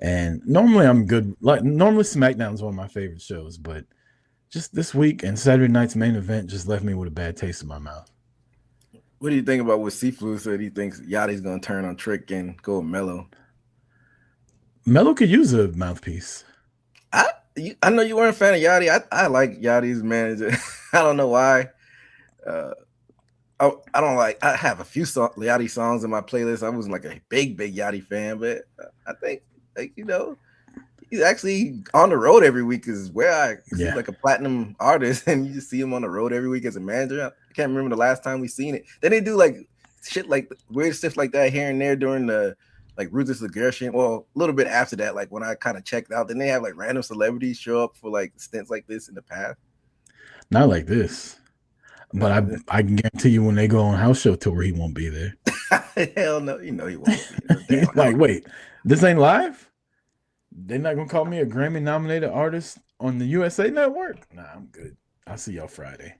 And normally I'm good. Like normally SmackDown is one of my favorite shows, but just this week and Saturday night's main event just left me with a bad taste in my mouth. What do you think about what Sifu said? He thinks Yachty's going to turn on Trick and go with Mello. Mello could use a mouthpiece. I know you weren't a fan of Yachty. I like Yachty's manager. I don't know why. I don't like. I have a few Yachty songs in my playlist. I wasn't like a big Yachty fan, but I think he's actually on the road every week. Is where he's like a platinum artist, and you just see him on the road every week as a manager. I can't remember the last time we seen it. Then they do like shit like weird stuff like that here and there during the like Ruthless Aggression. Well, a little bit after that, like when I kind of checked out, then they have like random celebrities show up for like stints like this in the past. Not like this, but I can guarantee you when they go on house show tour, he won't be there. Hell no, he won't be there. Like, wait, this ain't live? They're not gonna call me a Grammy nominated artist on the USA Network? Nah, I'm good. I'll see y'all Friday.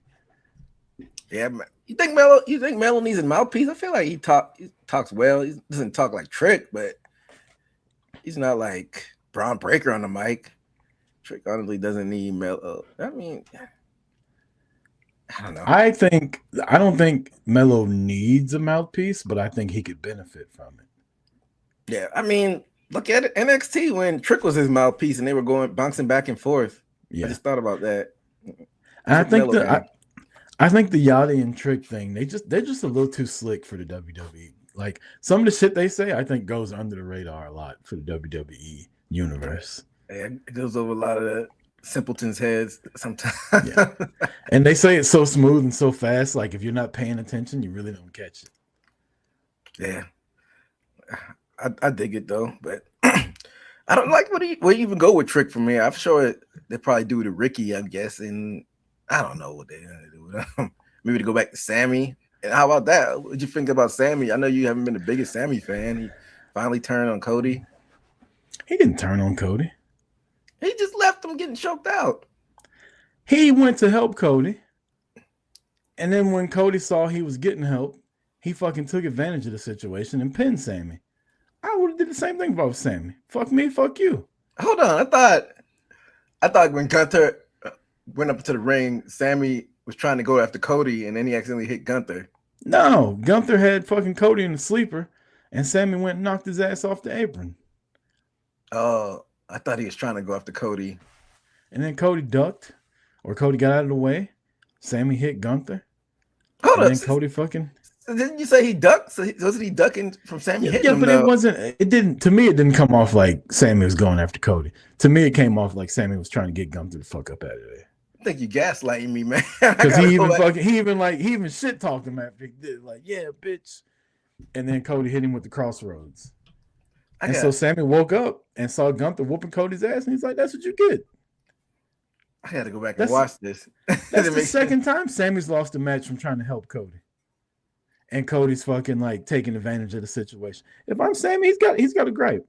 Yeah, you think Mello needs a mouthpiece? I feel like he talks well. He doesn't talk like Trick, but he's not like Braun Breaker on the mic. Trick honestly doesn't need Mello. I mean, I don't know. I don't think Mello needs a mouthpiece, but I think he could benefit from it. Yeah, I mean, look at it. NXT when Trick was his mouthpiece and they were bouncing back and forth. Yeah. I just thought about that. And I think the Yachty and Trick thing, they're just a little too slick for the WWE. Like some of the shit they say, I think goes under the radar a lot for the WWE universe. Yeah, it goes over a lot of the simpletons' heads sometimes. Yeah. And they say it so smooth and so fast. Like if you're not paying attention, you really don't catch it. Yeah, I dig it though, but I don't like what you even go with Trick for me. I'm sure they probably do to Ricky, I'm guessing. I don't know what they're gonna do with him. Maybe to go back to Sammy. And how about that? What'd you think about Sammy? I know you haven't been the biggest Sammy fan. He finally turned on Cody. He didn't turn on Cody. He just left him getting choked out. He went to help Cody. And then when Cody saw he was getting help, he fucking took advantage of the situation and pinned Sammy. I would have did the same thing about Sammy. Fuck me, fuck you. Hold on. I thought when Gunther went up to the ring, Sammy was trying to go after Cody, and then he accidentally hit Gunther. No, Gunther had fucking Cody in the sleeper, and Sammy went and knocked his ass off the apron. Oh, I thought he was trying to go after Cody. And then Cody ducked, or Cody got out of the way. Sammy hit Gunther. Hold and up. then Cody fucking. Didn't you say he ducked? So wasn't he ducking from Sammy hitting him? Yeah, but it wasn't. It didn't. To me, it didn't come off like Sammy was going after Cody. To me, it came off like Sammy was trying to get Gunther the fuck up out of there. I think you gaslighting me, man. Because he even shit talked him after he did. Like, yeah, bitch. And then Cody hit him with the crossroads. So Sammy woke up and saw Gunther whooping Cody's ass, and he's like, "That's what you get." I had to go back and watch this. That's the second time Sammy's lost a match from trying to help Cody. And Cody's fucking like taking advantage of the situation. If I'm Sammy, he's got a gripe.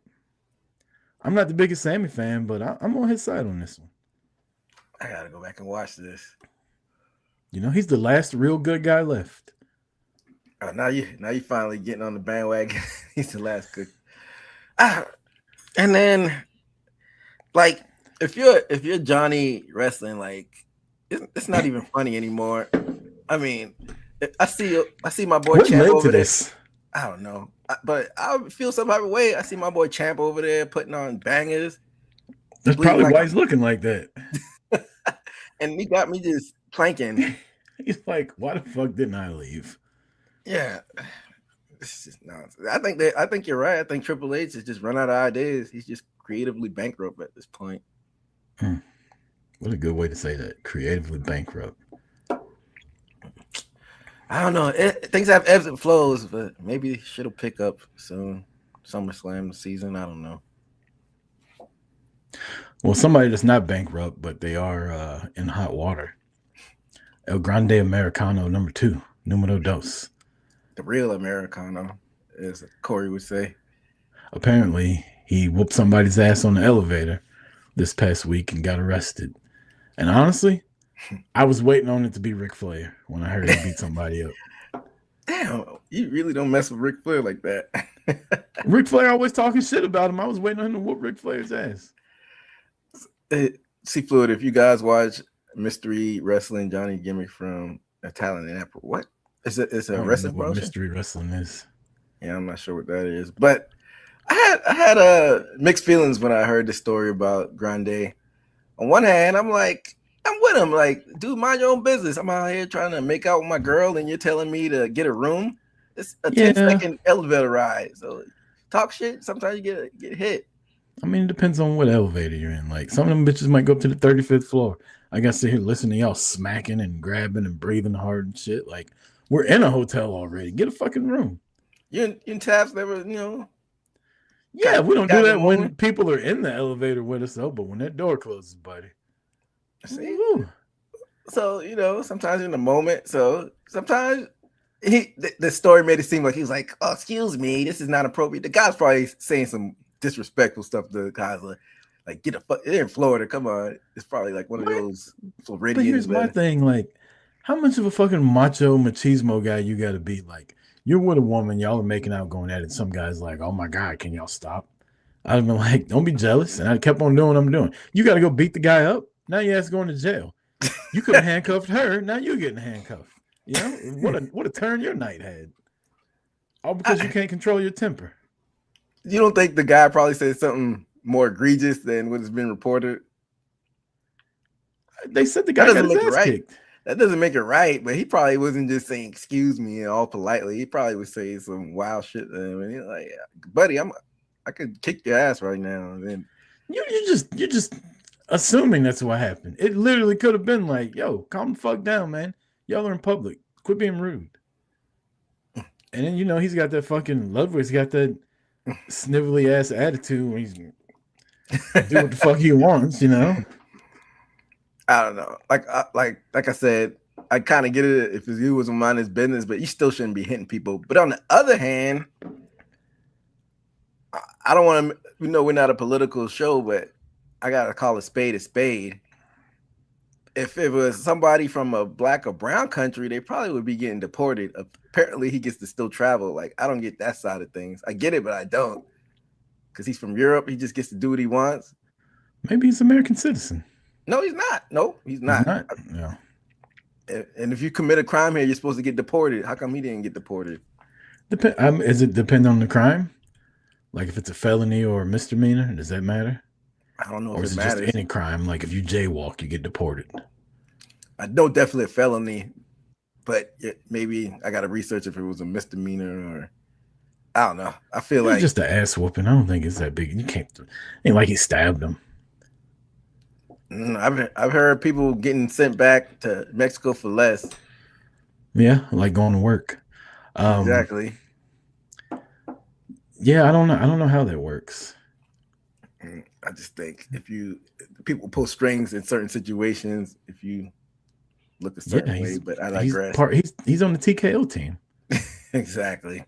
I'm not the biggest Sammy fan, but I'm on his side on this one. I gotta go back and watch this. You know, he's the last real good guy left. Now you finally getting on the bandwagon. He's the last good. And then, like, if you're Johnny Wrestling, like, it's not even funny anymore. I mean, I see my boy Champ over there. I don't know, but I feel some type of way. I see my boy Champ over there putting on bangers. That's probably why he's looking like that. And he got me just planking. He's like, why the fuck didn't I leave? Yeah, it's just nonsense. I think you're right. I think Triple H has just run out of ideas. He's just creatively bankrupt at this point. What a good way to say that. Creatively bankrupt. I don't know. Things have ebbs and flows, but maybe shit'll pick up soon. SummerSlam season. I don't know. Well, somebody that's not bankrupt, but they are in hot water. El Grande Americano #2, numero dos. The real Americano, as Corey would say. Apparently, he whooped somebody's ass on the elevator this past week and got arrested. And honestly, I was waiting on it to be Ric Flair when I heard he beat somebody up. Damn, you really don't mess with Ric Flair like that. Ric Flair always talking shit about him. I was waiting on him to whoop Ric Flair's ass. See, Fluid, if you guys watch Mystery Wrestling, Johnny Gimmick from Italian and Apple, what? It's a wrestling promotion? Mystery Wrestling is. Yeah, I'm not sure what that is. But I had mixed feelings when I heard the story about Grande. On one hand, I'm like, I'm with him. Like, dude, mind your own business. I'm out here trying to make out with my girl, and you're telling me to get a room. It's a 10-second elevator ride. So talk shit. Sometimes you get hit. I mean, it depends on what elevator you're in. Like, some of them bitches might go up to the 35th floor. I got to sit here listening to y'all smacking and grabbing and breathing hard and shit. Like, we're in a hotel already. Get a fucking room. You and Tabs never, you know. Yeah, we don't do that when people are in the elevator with us, though. But when that door closes, buddy. See? Woo. So, you know, sometimes in the moment. So sometimes the story made it seem like he was like, oh, excuse me, this is not appropriate. The guy's probably saying some disrespectful stuff to the guys like get a fuck. They're in Florida. Come on, it's probably like one of those Floridians. But here's my thing: like, how much of a fucking macho machismo guy you got to be? Like, you're with a woman, y'all are making out, going at it. Some guy's like, "Oh my god, can y'all stop?" I'd have been like, "Don't be jealous," and I kept on doing what I'm doing. You got to go beat the guy up. Now your ass going to jail. You could have handcuffed her. Now you're getting handcuffed. You know what a turn your night had. All because you can't control your temper. You don't think the guy probably said something more egregious than what has been reported? They said the guy got his ass kicked. That doesn't make it right, but he probably wasn't just saying "excuse me" all politely. He probably was saying some wild shit to him, and he's like, "Buddy, I could kick your ass right now." And then you're just assuming that's what happened. It literally could have been like, "Yo, calm the fuck down, man. Y'all are in public. Quit being rude." And then he's got that fucking Ludwig's got that snivelly ass attitude when he's do what the fuck he wants, I don't know. Like I said, I kind of get it if he was mind his business, but you still shouldn't be hitting people. But on the other hand, I don't want to. We're not a political show, but I gotta call a spade a spade. If it was somebody from a black or brown country, they probably would be getting deported. Apparently, he gets to still travel. Like, I don't get that side of things. I get it, but I don't. Because he's from Europe. He just gets to do what he wants. Maybe he's an American citizen. No, he's not. No, he's He's not. not. No. And if you commit a crime here, you're supposed to get deported. How come he didn't get deported? Is it depend on the crime? Like if it's a felony or a misdemeanor, does that matter? I don't know Or if it is it just matters. any crime? Like if you jaywalk, you get deported. I know definitely a felony, but maybe I got to research if it was a misdemeanor or I don't know. I feel It's like just an ass whooping. I don't think it's that big. You can't. Ain't like he stabbed him. I've heard people getting sent back to Mexico for less. Yeah, like going to work. Exactly. Yeah, I don't know. I don't know how that works. I just think if people pull strings in certain situations, if you look a certain way, but I digress. He's on the TKO team. Exactly.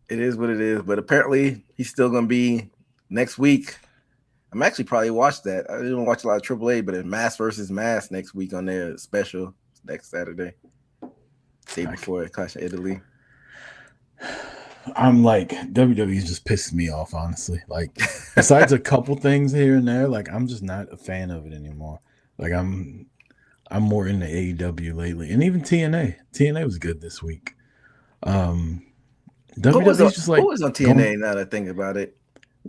It is what it is, but apparently he's still going to be next week. I'm actually probably watch that. I didn't watch a lot of AAA, but it's Mass versus Mass next week on their special next Saturday, day before Clash of Italy. I'm like WWE's just pissed me off, honestly. Like besides a couple things here and there, like I'm just not a fan of it anymore. Like I'm more into AEW lately, and even TNA. TNA was good this week. WWE's just like who was on TNA now that I think about it.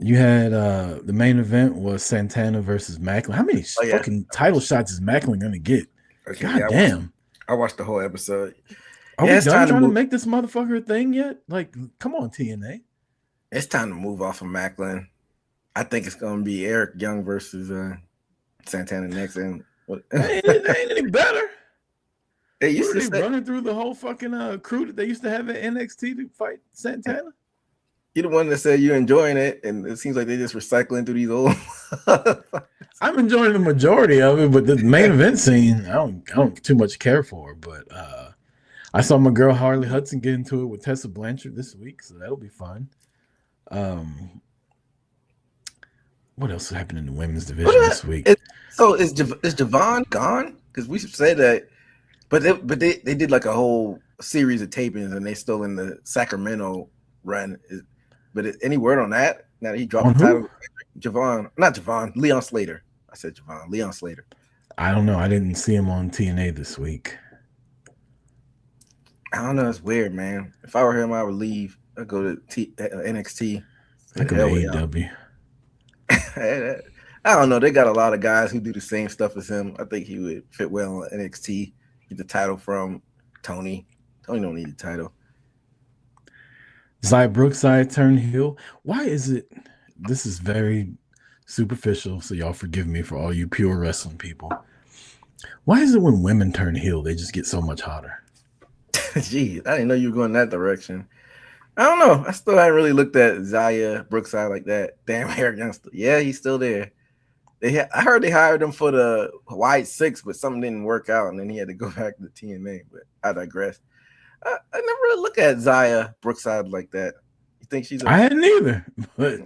You had the main event was Santana versus Macklin. How many fucking title shots is Macklin gonna get? Okay, God damn! I watched the whole episode. Are we done trying to make this motherfucker a thing yet? Like, come on, TNA. It's time to move off of Macklin. I think it's gonna be Eric Young versus Santana next. And what? Ain't any better. They used to be running through the whole fucking crew that they used to have at NXT to fight Santana. You're the one that said you're enjoying it, and it seems like they're just recycling through these old. I'm enjoying the majority of it, but the main event scene, I don't too much care for. But I saw my girl Harley Hudson get into it with Tessa Blanchard this week, so that'll be fun. What else happened in the women's division this week? Is Javon gone? Because we should say that, but they did like a whole series of tapings, and they still in the Sacramento run. But any word on that? Now that he dropped the title, Leon Slater. I said Javon, Leon Slater. I don't know. I didn't see him on TNA this week. I don't know. It's weird, man. If I were him, I would leave. I'd go to NXT. I go to AEW. I don't know. They got a lot of guys who do the same stuff as him. I think he would fit well on NXT. Get the title from Tony. Tony don't need the title. Xia Brookside turned heel. Why is it? This is very superficial, so y'all forgive me for all you pure wrestling people. Why is it when women turn heel, they just get so much hotter? Gee, I didn't know you were going that direction. I don't know. I still haven't really looked at Xia Brookside like that. Damn, Eric Youngster. Yeah, he's still there. I heard they hired him for the White Six, but something didn't work out, and then he had to go back to TNA. But I digress. I never really look at Xia Brookside like that. You think she's? I hadn't either, but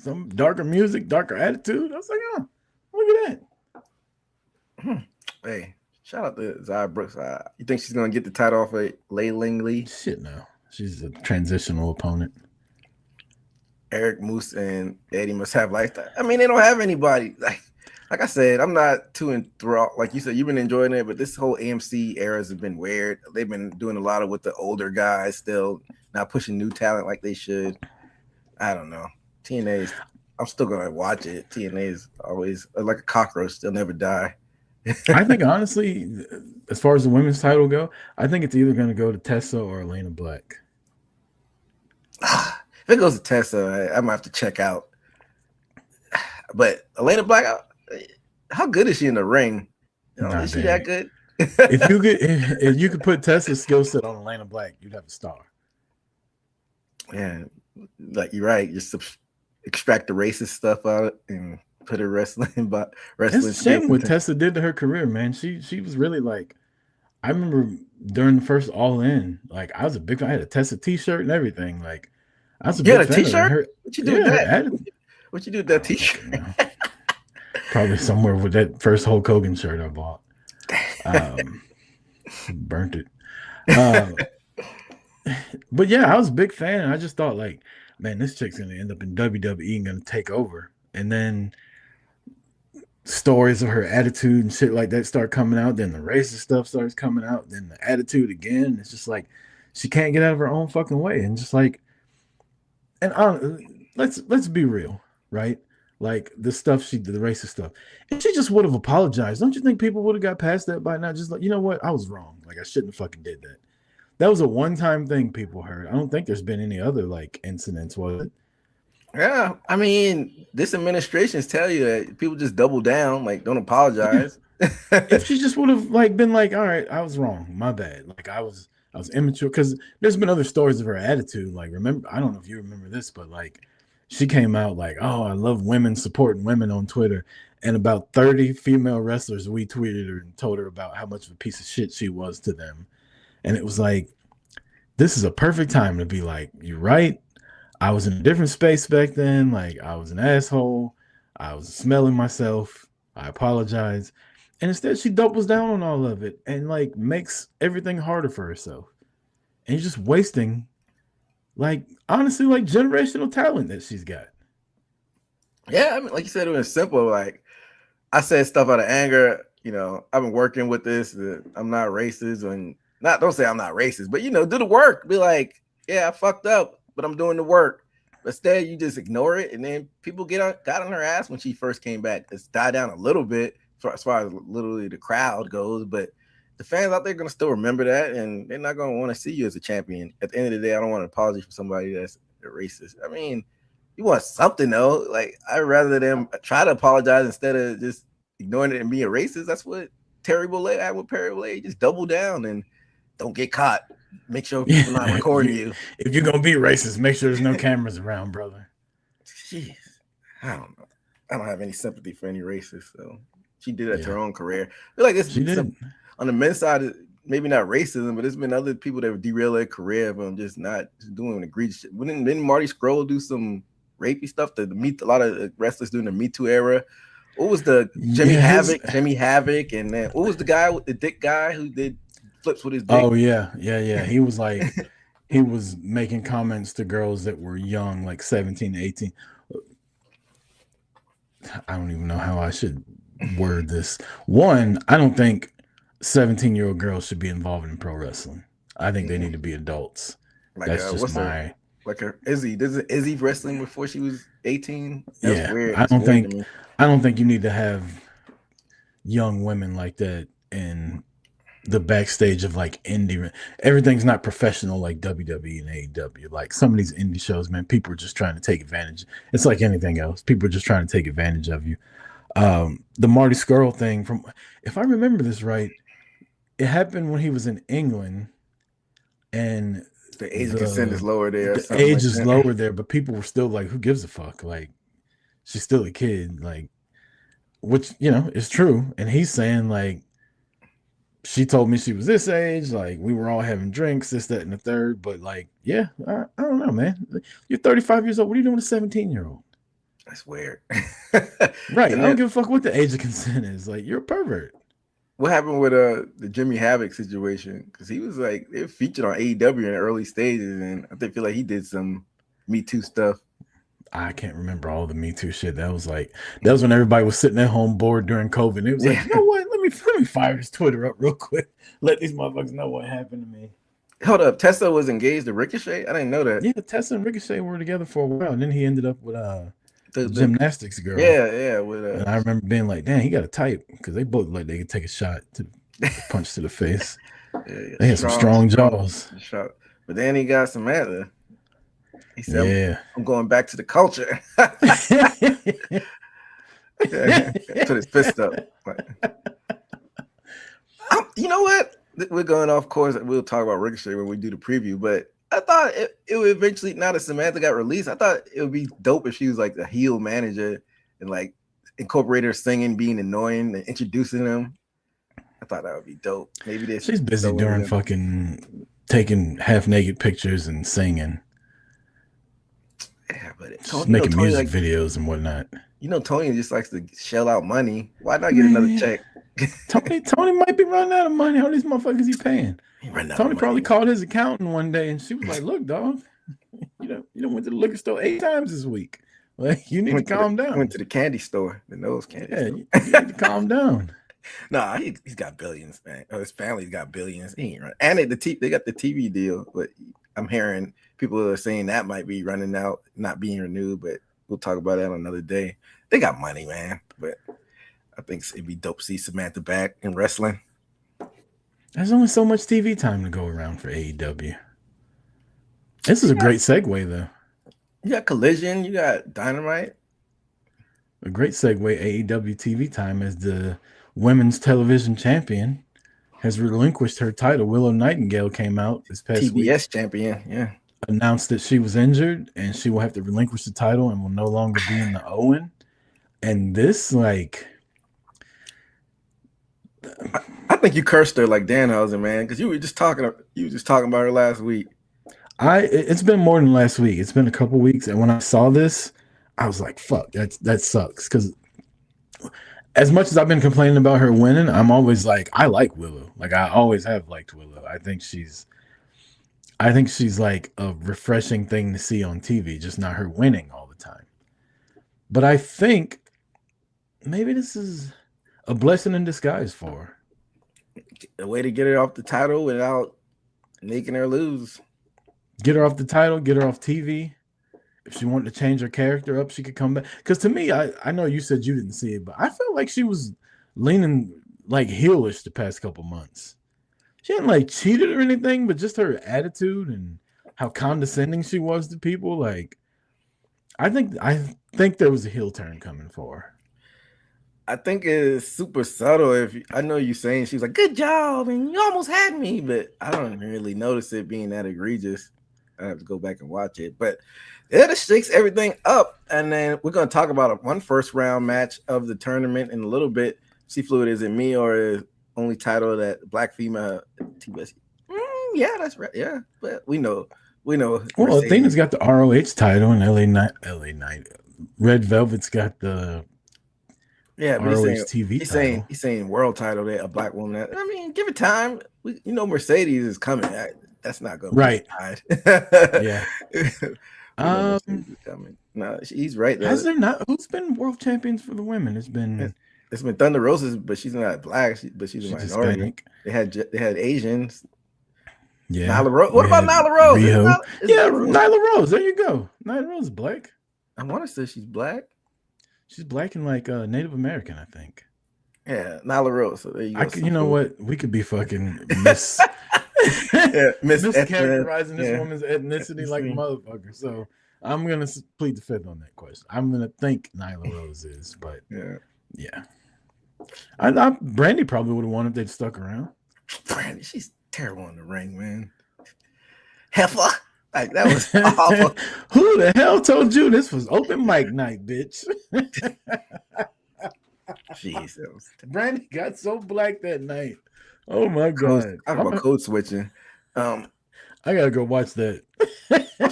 some darker music, darker attitude. I was like, oh, look at that. Hey, shout out to Xia Brookside. You think she's gonna get the title off of Lei Ling? Shit, no. She's a transitional opponent. Eric Moose and Eddie must have lifestyle. I mean, they don't have anybody. Like I said, I'm not too enthralled. Like you said, you've been enjoying it, but this whole AMC eras have been weird. They've been doing a lot of with the older guys still, not pushing new talent like they should. I don't know. TNA, I'm still gonna watch it. TNA is always like a cockroach; they'll never die. I think honestly, as far as the women's title go, I think it's either gonna go to Tessa or Elena Black. If it goes to Tessa, I might have to check out. But Elena Black, how good is she in the ring? Is she that good? if you could put Tessa's skill set on Elena Black, you'd have a star. Yeah, like you're right. Just extract the racist stuff out and put her wrestling. But wrestling. It's a shame what Tessa did to her career, man. She was really like. I remember during the first All In, like I was a big fan. I had a Tessa T-shirt and everything. Like I was a big fan. T-shirt? What you do with that? What you do with that T-shirt? Probably somewhere with that first Hulk Hogan shirt I bought. Burnt it. But yeah, I was a big fan. I just thought like, man, this chick's gonna end up in WWE and gonna take over. And then stories of her attitude and shit like that start coming out. Then the racist stuff starts coming out. Then the attitude again. It's just like she can't get out of her own fucking way. And just like, and let's be real, right? Like the stuff she did, the racist stuff. If she just would have apologized, don't you think people would have got past that by now? Just like, you know what, I was wrong. Like I shouldn't have fucking did that. That was a one-time thing people heard. I don't think there's been any other like incidents, was it? Yeah, I mean, this administration's tell you that people just double down, like don't apologize. If she just would have like been like, all right, I was wrong, my bad. Like I was immature, because there's been other stories of her attitude. Like, remember, I don't know if you remember this, but like she came out like, oh, I love women, supporting women on Twitter. And about 30 female wrestlers retweeted her and told her about how much of a piece of shit she was to them. And it was like, this is a perfect time to be like, you're right. I was in a different space back then. Like I was an asshole. I was smelling myself. I apologize. And instead she doubles down on all of it and like makes everything harder for herself. And you're just wasting, like, honestly, like generational talent that she's got. Yeah, I mean, like you said, it was simple. Like I said stuff out of anger. You know, I've been working with this. I'm not racist, and don't say I'm not racist, but you know, do the work. Be like, yeah, I fucked up, but I'm doing the work. But instead, you just ignore it, and then people got on her ass when she first came back. It's died down a little bit as far as literally the crowd goes, but the fans out there are gonna still remember that, and they're not gonna want to see you as a champion. At the end of the day, I don't want to apologize for somebody that's a racist. I mean, you want something though. Like I'd rather them try to apologize instead of just ignoring it and being a racist. That's what Terry Bollea had with Perry Bollea. Just double down and don't get caught. Make sure people not recording you. If you're gonna be racist, make sure there's no cameras around, brother. Jeez, I don't know. I don't have any sympathy for any racist. So she did that to her own career. I feel like it's on the men's side, maybe not racism, but there's been other people that have derailed their career from just not doing egregious shit. Didn't Marty Scurll do some rapey stuff to meet a lot of wrestlers during the Me Too era? What was the Jimmy Havoc, and then what was the guy with the dick guy who did flips with his dick? Oh yeah. He was like, he was making comments to girls that were young, like 17, 18. I don't even know how I should word this. One, I don't think 17-year-old girls should be involved in pro wrestling. I think they need to be adults. Like, that's just my. Like her Izzy. Doesn't Izzy wrestling before she was 18? That's weird. I don't think you need to have young women like that in the backstage of like indie. Everything's not professional like WWE and AEW. Like some of these indie shows, man, people are just trying to take advantage. It's like anything else. People are just trying to take advantage of you. The Marty Scurll thing, from, if I remember this right, it happened when he was in England, and the age of consent is lower there. The age is lower there, but people were still like, "Who gives a fuck?" Like, she's still a kid. Like, which, you know, is true. And he's saying like, she told me she was this age. Like, we were all having drinks, this, that, and the third. But like, yeah, I don't know, man. You're 35 years old. What are you doing with a 17-year-old? That's weird. Right. I don't give a fuck what the age of consent is. Like, you're a pervert. What happened with the Jimmy Havoc situation? Because he was like, they were featured on AEW in the early stages, and I feel like he did some Me Too stuff. I can't remember all the Me Too shit. That was when everybody was sitting at home bored during COVID. It was like, you know what? Let me fire his Twitter up real quick. Let these motherfuckers know what happened to me. Hold up, Tessa was engaged to Ricochet? I didn't know that. Yeah, Tessa and Ricochet were together for a while, and then he ended up with the gymnastics girl. Yeah. And I remember being like, damn, he got a type, because they both like they could take a shot to punch to the face. Yeah, they had some strong jaws. But then he got Samantha. He said, yeah, I'm going back to the culture. Put his fist up. You know what? We're going off course. We'll talk about Ricochet when we do the preview, but I thought it would eventually, now that Samantha got released, I thought it would be dope if she was like the heel manager and like incorporate her singing, being annoying, and introducing them. I thought that would be dope. Maybe she's busy doing fucking taking half-naked pictures and singing. Yeah, but Tony, making Tony, music videos and whatnot. You know, Tony just likes to shell out money. Why not get another check? Tony might be running out of money. How many motherfuckers he paying? Tony probably called his accountant one day, and she was like, "Look, dog, you know, went to the liquor store 8 times this week. Like, you need to calm down. Went to the candy store, the nose candy store. You need to calm down. Nah, he's got billions, man. His family's got billions. He ain't right. And they got the TV deal, but I'm hearing people are saying that might be running out, not being renewed. But we'll talk about that another day. They got money, man. But I think it'd be dope to see Samantha back in wrestling. There's only so much TV time to go around for AEW. This is a great segue, though. You got Collision, you got Dynamite. A great segue. AEW TV time as the women's television champion has relinquished her title. Willow Nightingale came out this past week. TBS champion, yeah. Announced that she was injured and she will have to relinquish the title and will no longer be in the Owen. And this, like, I think you cursed her like Danhausen, man, because you were just talking about her last week. It's been more than last week. It's been a couple weeks, and when I saw this, I was like, "Fuck, that sucks." Because as much as I've been complaining about her winning, I'm always like, I like Willow. Like, I always have liked Willow. I think she's like a refreshing thing to see on TV, just not her winning all the time. But I think maybe this is a blessing in disguise for her. A way to get her off the title without making her lose. Get her off the title, get her off TV. If she wanted to change her character up, she could come back. Because to me, I know you said you didn't see it, but I felt like she was leaning like heelish the past couple months. She hadn't like cheated or anything, but just her attitude and how condescending she was to people. Like, I think there was a heel turn coming for her. I think it's super subtle. I know you saying she's like, "Good job," and you almost had me, but I don't really notice it being that egregious. I have to go back and watch it, but it just shakes everything up. And then we're going to talk about one first round match of the tournament in a little bit. See, Fluid, is it me or is only title that black female TBS? Yeah, that's right. Yeah, but we know. Well, Athena's got the ROH title, and LA Knight. Red Velvet's got the but ROH TV title. He's saying world title that a black woman. I mean, give it time. Mercedes is coming. That's not going to right. Yeah. No, he's right there. Has there not? Who's been world champions for the women? It's been Thunder Rosa, but she's not black. But she's a minority. Hispanic. They had Asians. Yeah. Nyla Rose. What about Nyla Rose? Nyla Rose. There you go. Nyla Rose is black. I want to say she's black. She's black and like Native American, I think. Yeah, Nyla Rose. So there you go. You know what? We could be fucking mischaracterizing this woman's ethnicity like a motherfucker. So I'm gonna plead the fifth on that question. I'm gonna think Nyla Rose is, but yeah. Brandy probably would have won if they'd stuck around. Brandy, she's terrible in the ring, man. Heifer. Like, that was awful. Who the hell told you this was open mic night, bitch? Jeez, Brandy got so black that night. Oh my god! Talk about code switching. I gotta go watch that.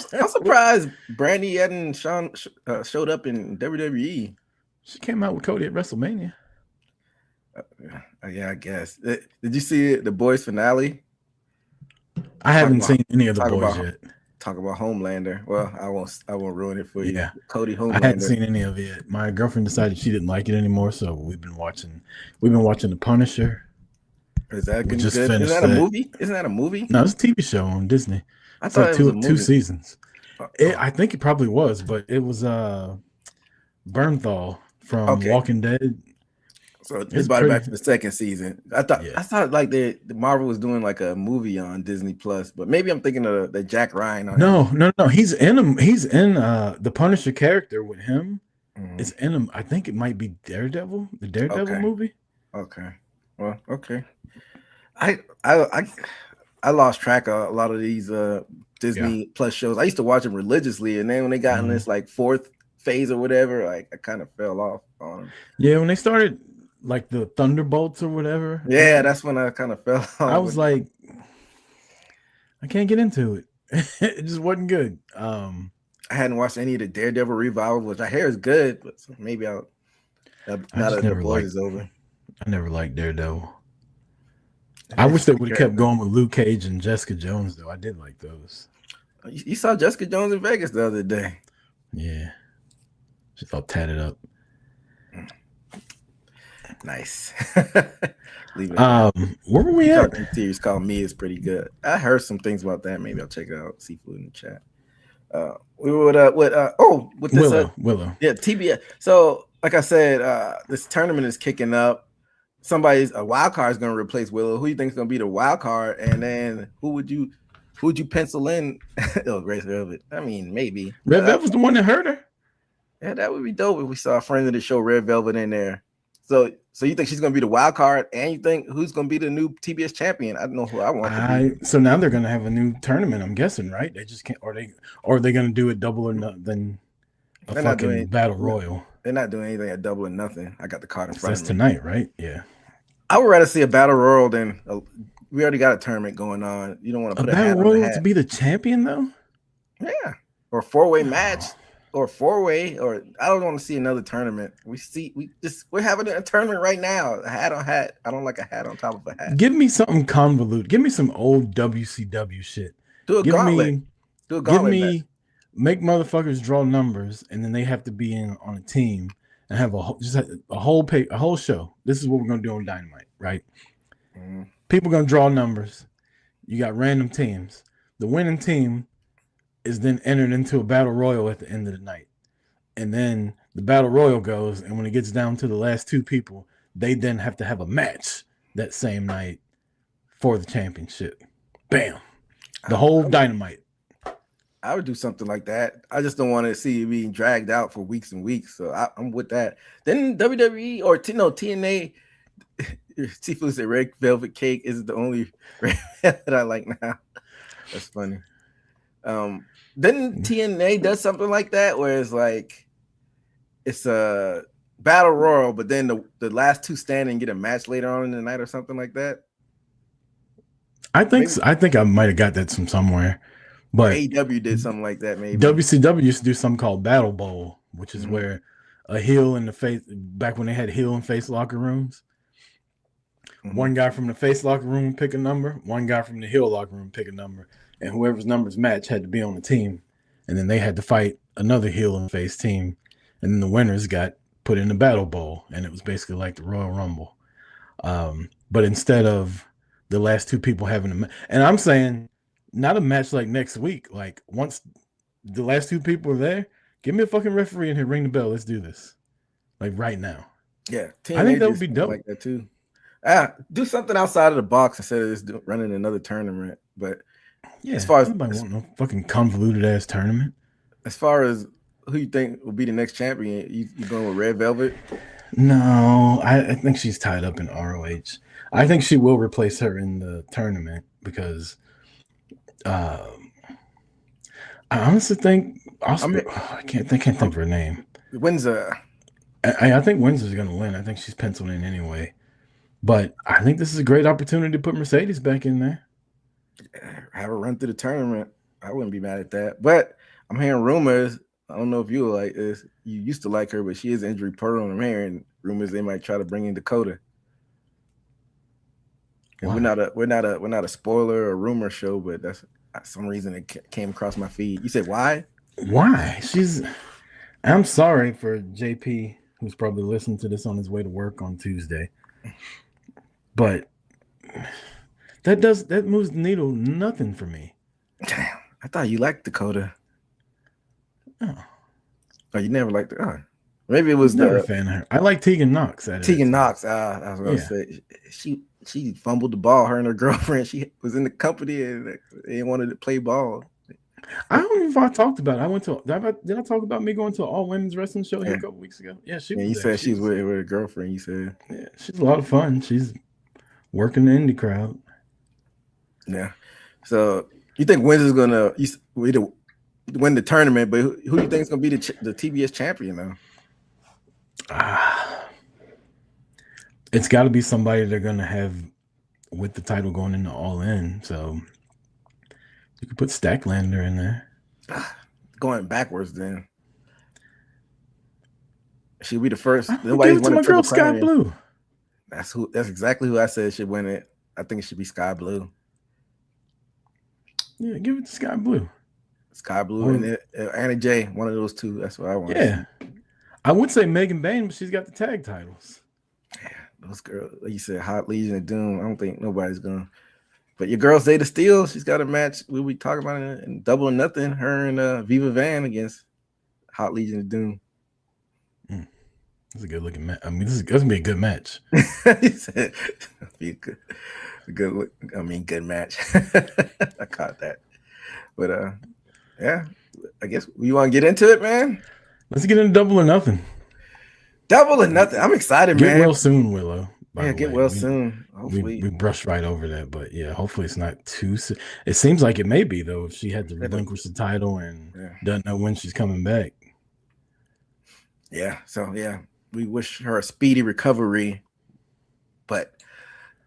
I'm surprised Brandy hadn't showed up in WWE. She came out with Cody at WrestleMania. Yeah, I guess. Did you see the boys finale? I haven't seen any of the boys yet. Talk about Homelander. Well, I won't ruin it for you. Yeah, Cody Homelander. I hadn't seen any of it yet. My girlfriend decided she didn't like it anymore, so we've been watching The Punisher. Is that good? Isn't that a movie? Isn't that a movie? No, it's a TV show on Disney. I thought it was a movie. 2 seasons. I think it probably was, but it was Bernthal from Walking Dead. So it's brought it back for the second season. I thought like the Marvel was doing like a movie on Disney Plus, but maybe I'm thinking of the Jack Ryan. No. He's in the Punisher character with him. Mm-hmm. It's in him. I think it might be Daredevil, the Daredevil movie. Okay. Well, okay. I lost track of a lot of these Disney Plus shows. I used to watch them religiously, and then when they got in this like fourth phase or whatever, like I kind of fell off on them. Yeah, when they started like the Thunderbolts or whatever. Yeah, that's when I kind of fell off. I was like, I can't get into it. It just wasn't good. I hadn't watched any of the Daredevil revival, which I hear is good, but maybe I'll. Now that the boys is over. I never liked Daredevil. I wish they would have kept going with Luke Cage and Jessica Jones, though. I did like those. You saw Jessica Jones in Vegas the other day. Yeah. She's all tatted up. Nice. Leave it at that. Where were we at? Series called Me is pretty good. I heard some things about that. Maybe I'll check it out. Seafood in the chat. We were with this Willow. Yeah, TBS. So like I said, this tournament is kicking up. A wild card is going to replace Willow. Who you think is going to be the wild card? And then who would you pencil in? Oh, Grace Velvet. I mean, maybe Red Velvet's the one that hurt her. Yeah, that would be dope if we saw a friend of the show, Red Velvet, in there. So you think she's going to be the wild card, and you think who's going to be the new TBS champion? I don't know who I want to be. So now they're going to have a new tournament, I'm guessing, right? They just can't, or are they going to do it double or nothing? A fucking battle royal. They're not doing anything at double or nothing. I got the card in front of me. That's tonight, right? Yeah. I would rather see a battle royal than we already got a tournament going on. You don't want to put a battle royal to be the champion, though. Yeah, or a 4-way match. Or 4-way, or I don't want to see another tournament. We're having a tournament right now. A hat on hat. I don't like a hat on top of a hat. Give me something convoluted. Give me some old WCW shit. Do a gauntlet. Make motherfuckers draw numbers, and then they have to be on a team and have a whole show. This is what we're gonna do on Dynamite, right? Mm-hmm. People gonna draw numbers. You got random teams. The winning team is then entered into a battle royal at the end of the night. And then the battle royal goes, and when it gets down to the last two people, they then have to have a match that same night for the championship. Bam. The whole Dynamite. I would do something like that. I just don't want to see it being dragged out for weeks and weeks. So I'm with that. Then WWE or TNA, Seafood said Red Velvet Cake is the only red that I like now. That's funny. Then TNA does something like that where it's like it's a battle royal, but then the last two standing get a match later on in the night or something like that. I think I might have got that from somewhere, but AEW did something like that. Maybe WCW used to do something called Battle Bowl, which is where a heel in the face, back when they had heel and face locker rooms. One guy from the face locker room would pick a number, one guy from the heel locker room pick a number. And whoever's numbers match had to be on the team. And then they had to fight another heel and face team. And then the winners got put in the Battle Bowl. And it was basically like the Royal Rumble. But instead of the last two people having a match, and I'm saying not a match like next week. Like once the last two people are there, give me a fucking referee in here, ring the bell. Let's do this. Like right now. Yeah. I think that would be dope. Like that too. Do something outside of the box instead of just running another tournament. But yeah, as far as nobody want no fucking convoluted ass tournament. As far as who you think will be the next champion, you going with Red Velvet? No, I think she's tied up in ROH. I think she will replace her in the tournament because I honestly think I can't think of her name. Windsor. I think Windsor's gonna win. I think she's penciled in anyway. But I think this is a great opportunity to put Mercedes back in there. Have her run through the tournament. I wouldn't be mad at that. But I'm hearing rumors. I don't know if you like this. You used to like her, but she is injury prone. I'm hearing rumors they might try to bring in Dakota. We're not a spoiler or rumor show, but that's some reason it came across my feed. You said why? Why? I'm sorry for JP, who's probably listening to this on his way to work on Tuesday. But that moves the needle nothing for me. Damn, I thought you liked Dakota. Oh, you never liked her. Oh, maybe it was never a fan of her. I like Tegan Knox. Tegan Knox. I was gonna say she fumbled the ball. Her and her girlfriend. She was in the company and they wanted to play ball. I don't know if I talked about it. Did I talk about me going to an all women's wrestling show here a couple weeks ago? Yeah, she. Yeah, you said she's with her girlfriend. You said yeah, she's a lot of fun. She's working the indie crowd. Yeah. So you think Windsor's gonna win the tournament? But who do you think is gonna be the TBS champion now? It's got to be somebody they're gonna have with the title going into All In. So you could put Stacklander in there. Going backwards, then she'll be the first. Nobody's won my girl Sky Blue. That's exactly who I said should win it. I think it should be Sky Blue. Yeah, give it to Sky Blue. Sky Blue and Anna Jay, one of those two. That's what I want. Yeah, I would say Megan Bain, but she's got the tag titles. Those girls, like you said, Hot Legion of Doom. I don't think nobody's going. But your girl Zeta Steel, she's got a match. We'll be talking about it in Double or Nothing. Her and Viva Van against Hot Legion of Doom. That's a good looking match. I mean, this is gonna be a good match. He said, "Be a good. I mean, good match." I caught that. But yeah, I guess you want to get into it, man. Let's get into Double or Nothing. Double or Nothing. I'm excited, Get man. well soon, Willow. Yeah, get well soon. Hopefully, we brushed right over that, but yeah, hopefully it's not too soon. It seems like it may be though. If she had to relinquish the title and doesn't know when she's coming back. Yeah. So yeah, we wish her a speedy recovery. But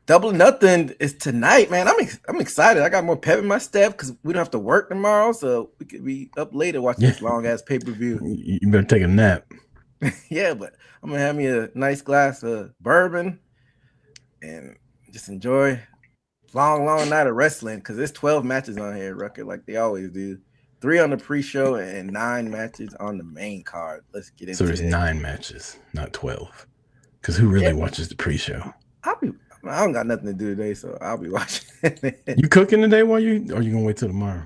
Double or Nothing is tonight, man. I'm excited. I got more pep in my step because we don't have to work tomorrow, so we could be up later watching this long ass pay per view. You better take a nap. Yeah, but I'm gonna have me a nice glass of bourbon and just enjoy long night of wrestling because there's 12 matches on here, Rucker, like they always do. 3 on the pre-show and 9 matches on the main card. Let's get into it. So there's 9 matches, not 12. Because who really watches the pre-show? I don't got nothing to do today, so I'll be watching. You cooking today or are you gonna wait till tomorrow?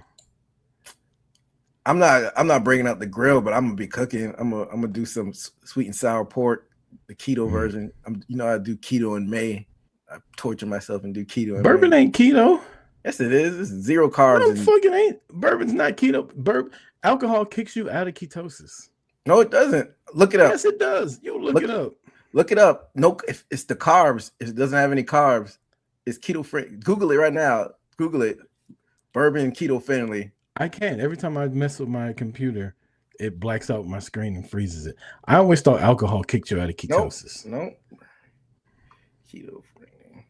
I'm not bringing out the grill, but I'm gonna be cooking. I'm gonna do some sweet and sour pork, the keto version. I do keto in May. I torture myself and do keto. Bourbon ain't keto. Yes, it is. It's 0 carbs. No, fucking ain't. Bourbon's not keto. Alcohol kicks you out of ketosis. No, it doesn't. Look it up. Yes, it does. You look it up. Look it up. No, if it's the carbs. If it doesn't have any carbs, it's keto friendly. Google it right now. Google it. Bourbon keto friendly. I can't. Every time I mess with my computer, it blacks out my screen and freezes it. I always thought alcohol kicked you out of ketosis. No. Keto friendly.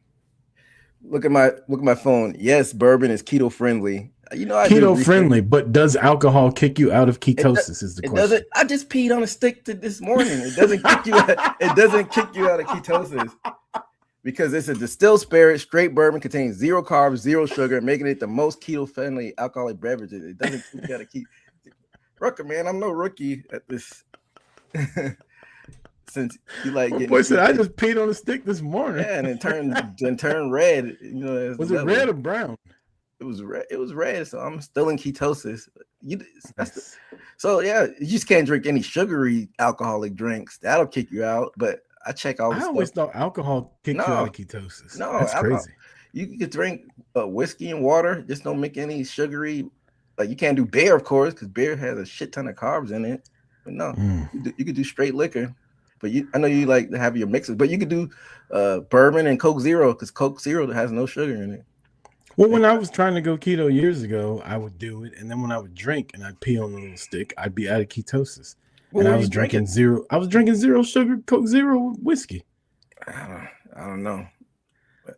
Look at my phone. Yes, bourbon is keto friendly. Keto friendly, but does alcohol kick you out of ketosis? Is the question. Doesn't. I just peed on a stick this morning. It doesn't kick you. It doesn't kick you out of ketosis because it's a distilled spirit. Straight bourbon contains 0 carbs, 0 sugar, making it the most keto friendly alcoholic beverage. It doesn't kick you out of Rucker, man, I'm no rookie at this. Since you like getting boy said I just peed on a stick this morning. Yeah, and it turned red. Was it red or brown? It was red. It was red. So I'm still in ketosis. So yeah, you just can't drink any sugary alcoholic drinks. That'll kick you out. But I check all. I always thought alcohol kicked you out of ketosis. No, that's crazy. You could drink whiskey and water. Just don't make any sugary. Like you can't do beer, of course, because beer has a shit ton of carbs in it. But no, you could do straight liquor. But I know you like to have your mixes, but you could do bourbon and Coke Zero because Coke Zero has no sugar in it. Well, when I was trying to go keto years ago, I would do it, and then when I would drink and I'd pee on a little stick, I'd be out of ketosis. And I was drinking zero. I was drinking 0 sugar Coke Zero whiskey. I don't know.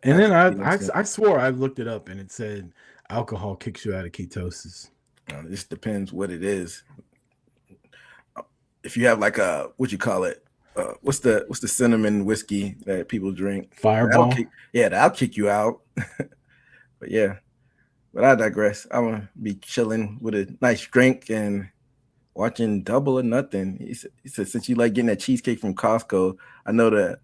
And then I swore I looked it up, and it said alcohol kicks you out of ketosis. It just depends what it is. If you have like what you call it. What's the cinnamon whiskey that people drink? Fireball. That'll kick you out. But I digress. I'm gonna be chilling with a nice drink and watching Double or Nothing. He said since you like getting that cheesecake from Costco, I know that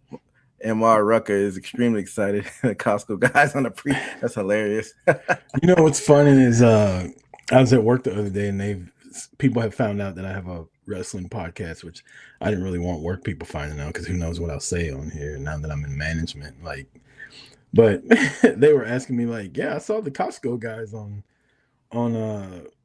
MR Rucker is extremely excited. The Costco guys on the pre. That's hilarious. You know what's funny is I was at work the other day and people have found out that I have a wrestling podcast, which I didn't really want work people finding out because who knows what I'll say on here now that I'm in management. But they were asking me yeah, I saw the Costco guys on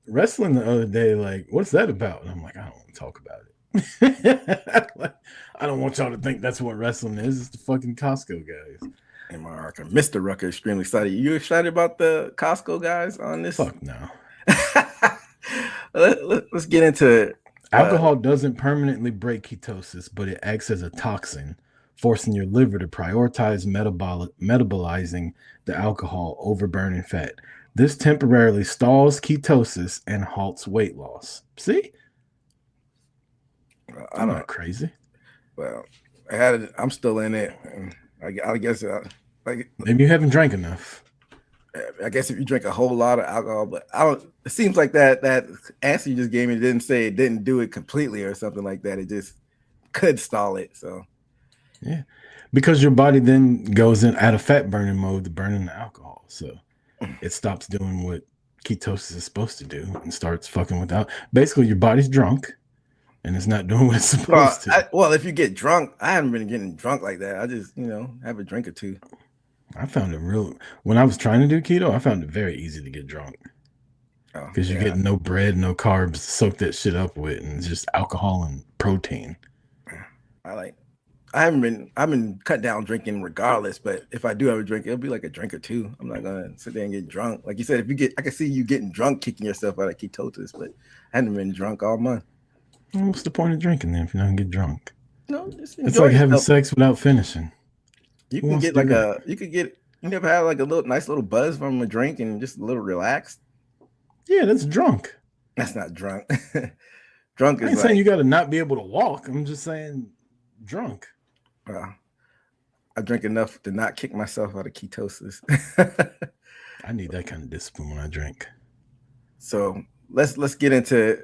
wrestling the other day. Like, what's that about? And I'm like, I don't want to talk about it. I don't want y'all to think that's what wrestling is. It's the fucking Costco guys. MR Rucker, Mr. Rucker, extremely excited. You excited about the Costco guys on this? Fuck no. Let's get into it. Alcohol doesn't permanently break ketosis, but it acts as a toxin, forcing your liver to prioritize metabolizing the alcohol over burning fat. This temporarily stalls ketosis and halts weight loss. See? I'm not crazy. Well, I'm still in it. I guess maybe you haven't drank enough. I guess if you drink a whole lot of alcohol, but it seems like that answer you just gave me didn't say it didn't do it completely or something like that. It just could stall it. So Yeah, because your body then goes in out of fat burning mode to burning the alcohol, so it stops doing what ketosis is supposed to do and starts fucking without. Basically, your body's drunk and it's not doing what it's supposed to. well, if you get drunk, I haven't been getting drunk like that. I just have a drink or two. I found it real when I was trying to do keto. I found it very easy to get drunk because you get no bread, no carbs to soak that shit up with, and it's just alcohol and protein. I've been cut down drinking regardless, but if I do have a drink, it'll be like a drink or two. I'm not gonna sit there and get drunk. Like you said, I can see you getting drunk, kicking yourself out of ketosis, but I haven't been drunk all month. Well, what's the point of drinking then if you're not gonna get drunk? No, just it's like having sex without finishing. You can get you never have like a nice little buzz from a drink and just a little relaxed. Yeah, that's drunk. That's not drunk. Drunk is I ain't saying you got to not be able to walk. I'm just saying drunk. I drink enough to not kick myself out of ketosis. I need that kind of discipline when I drink. So let's get into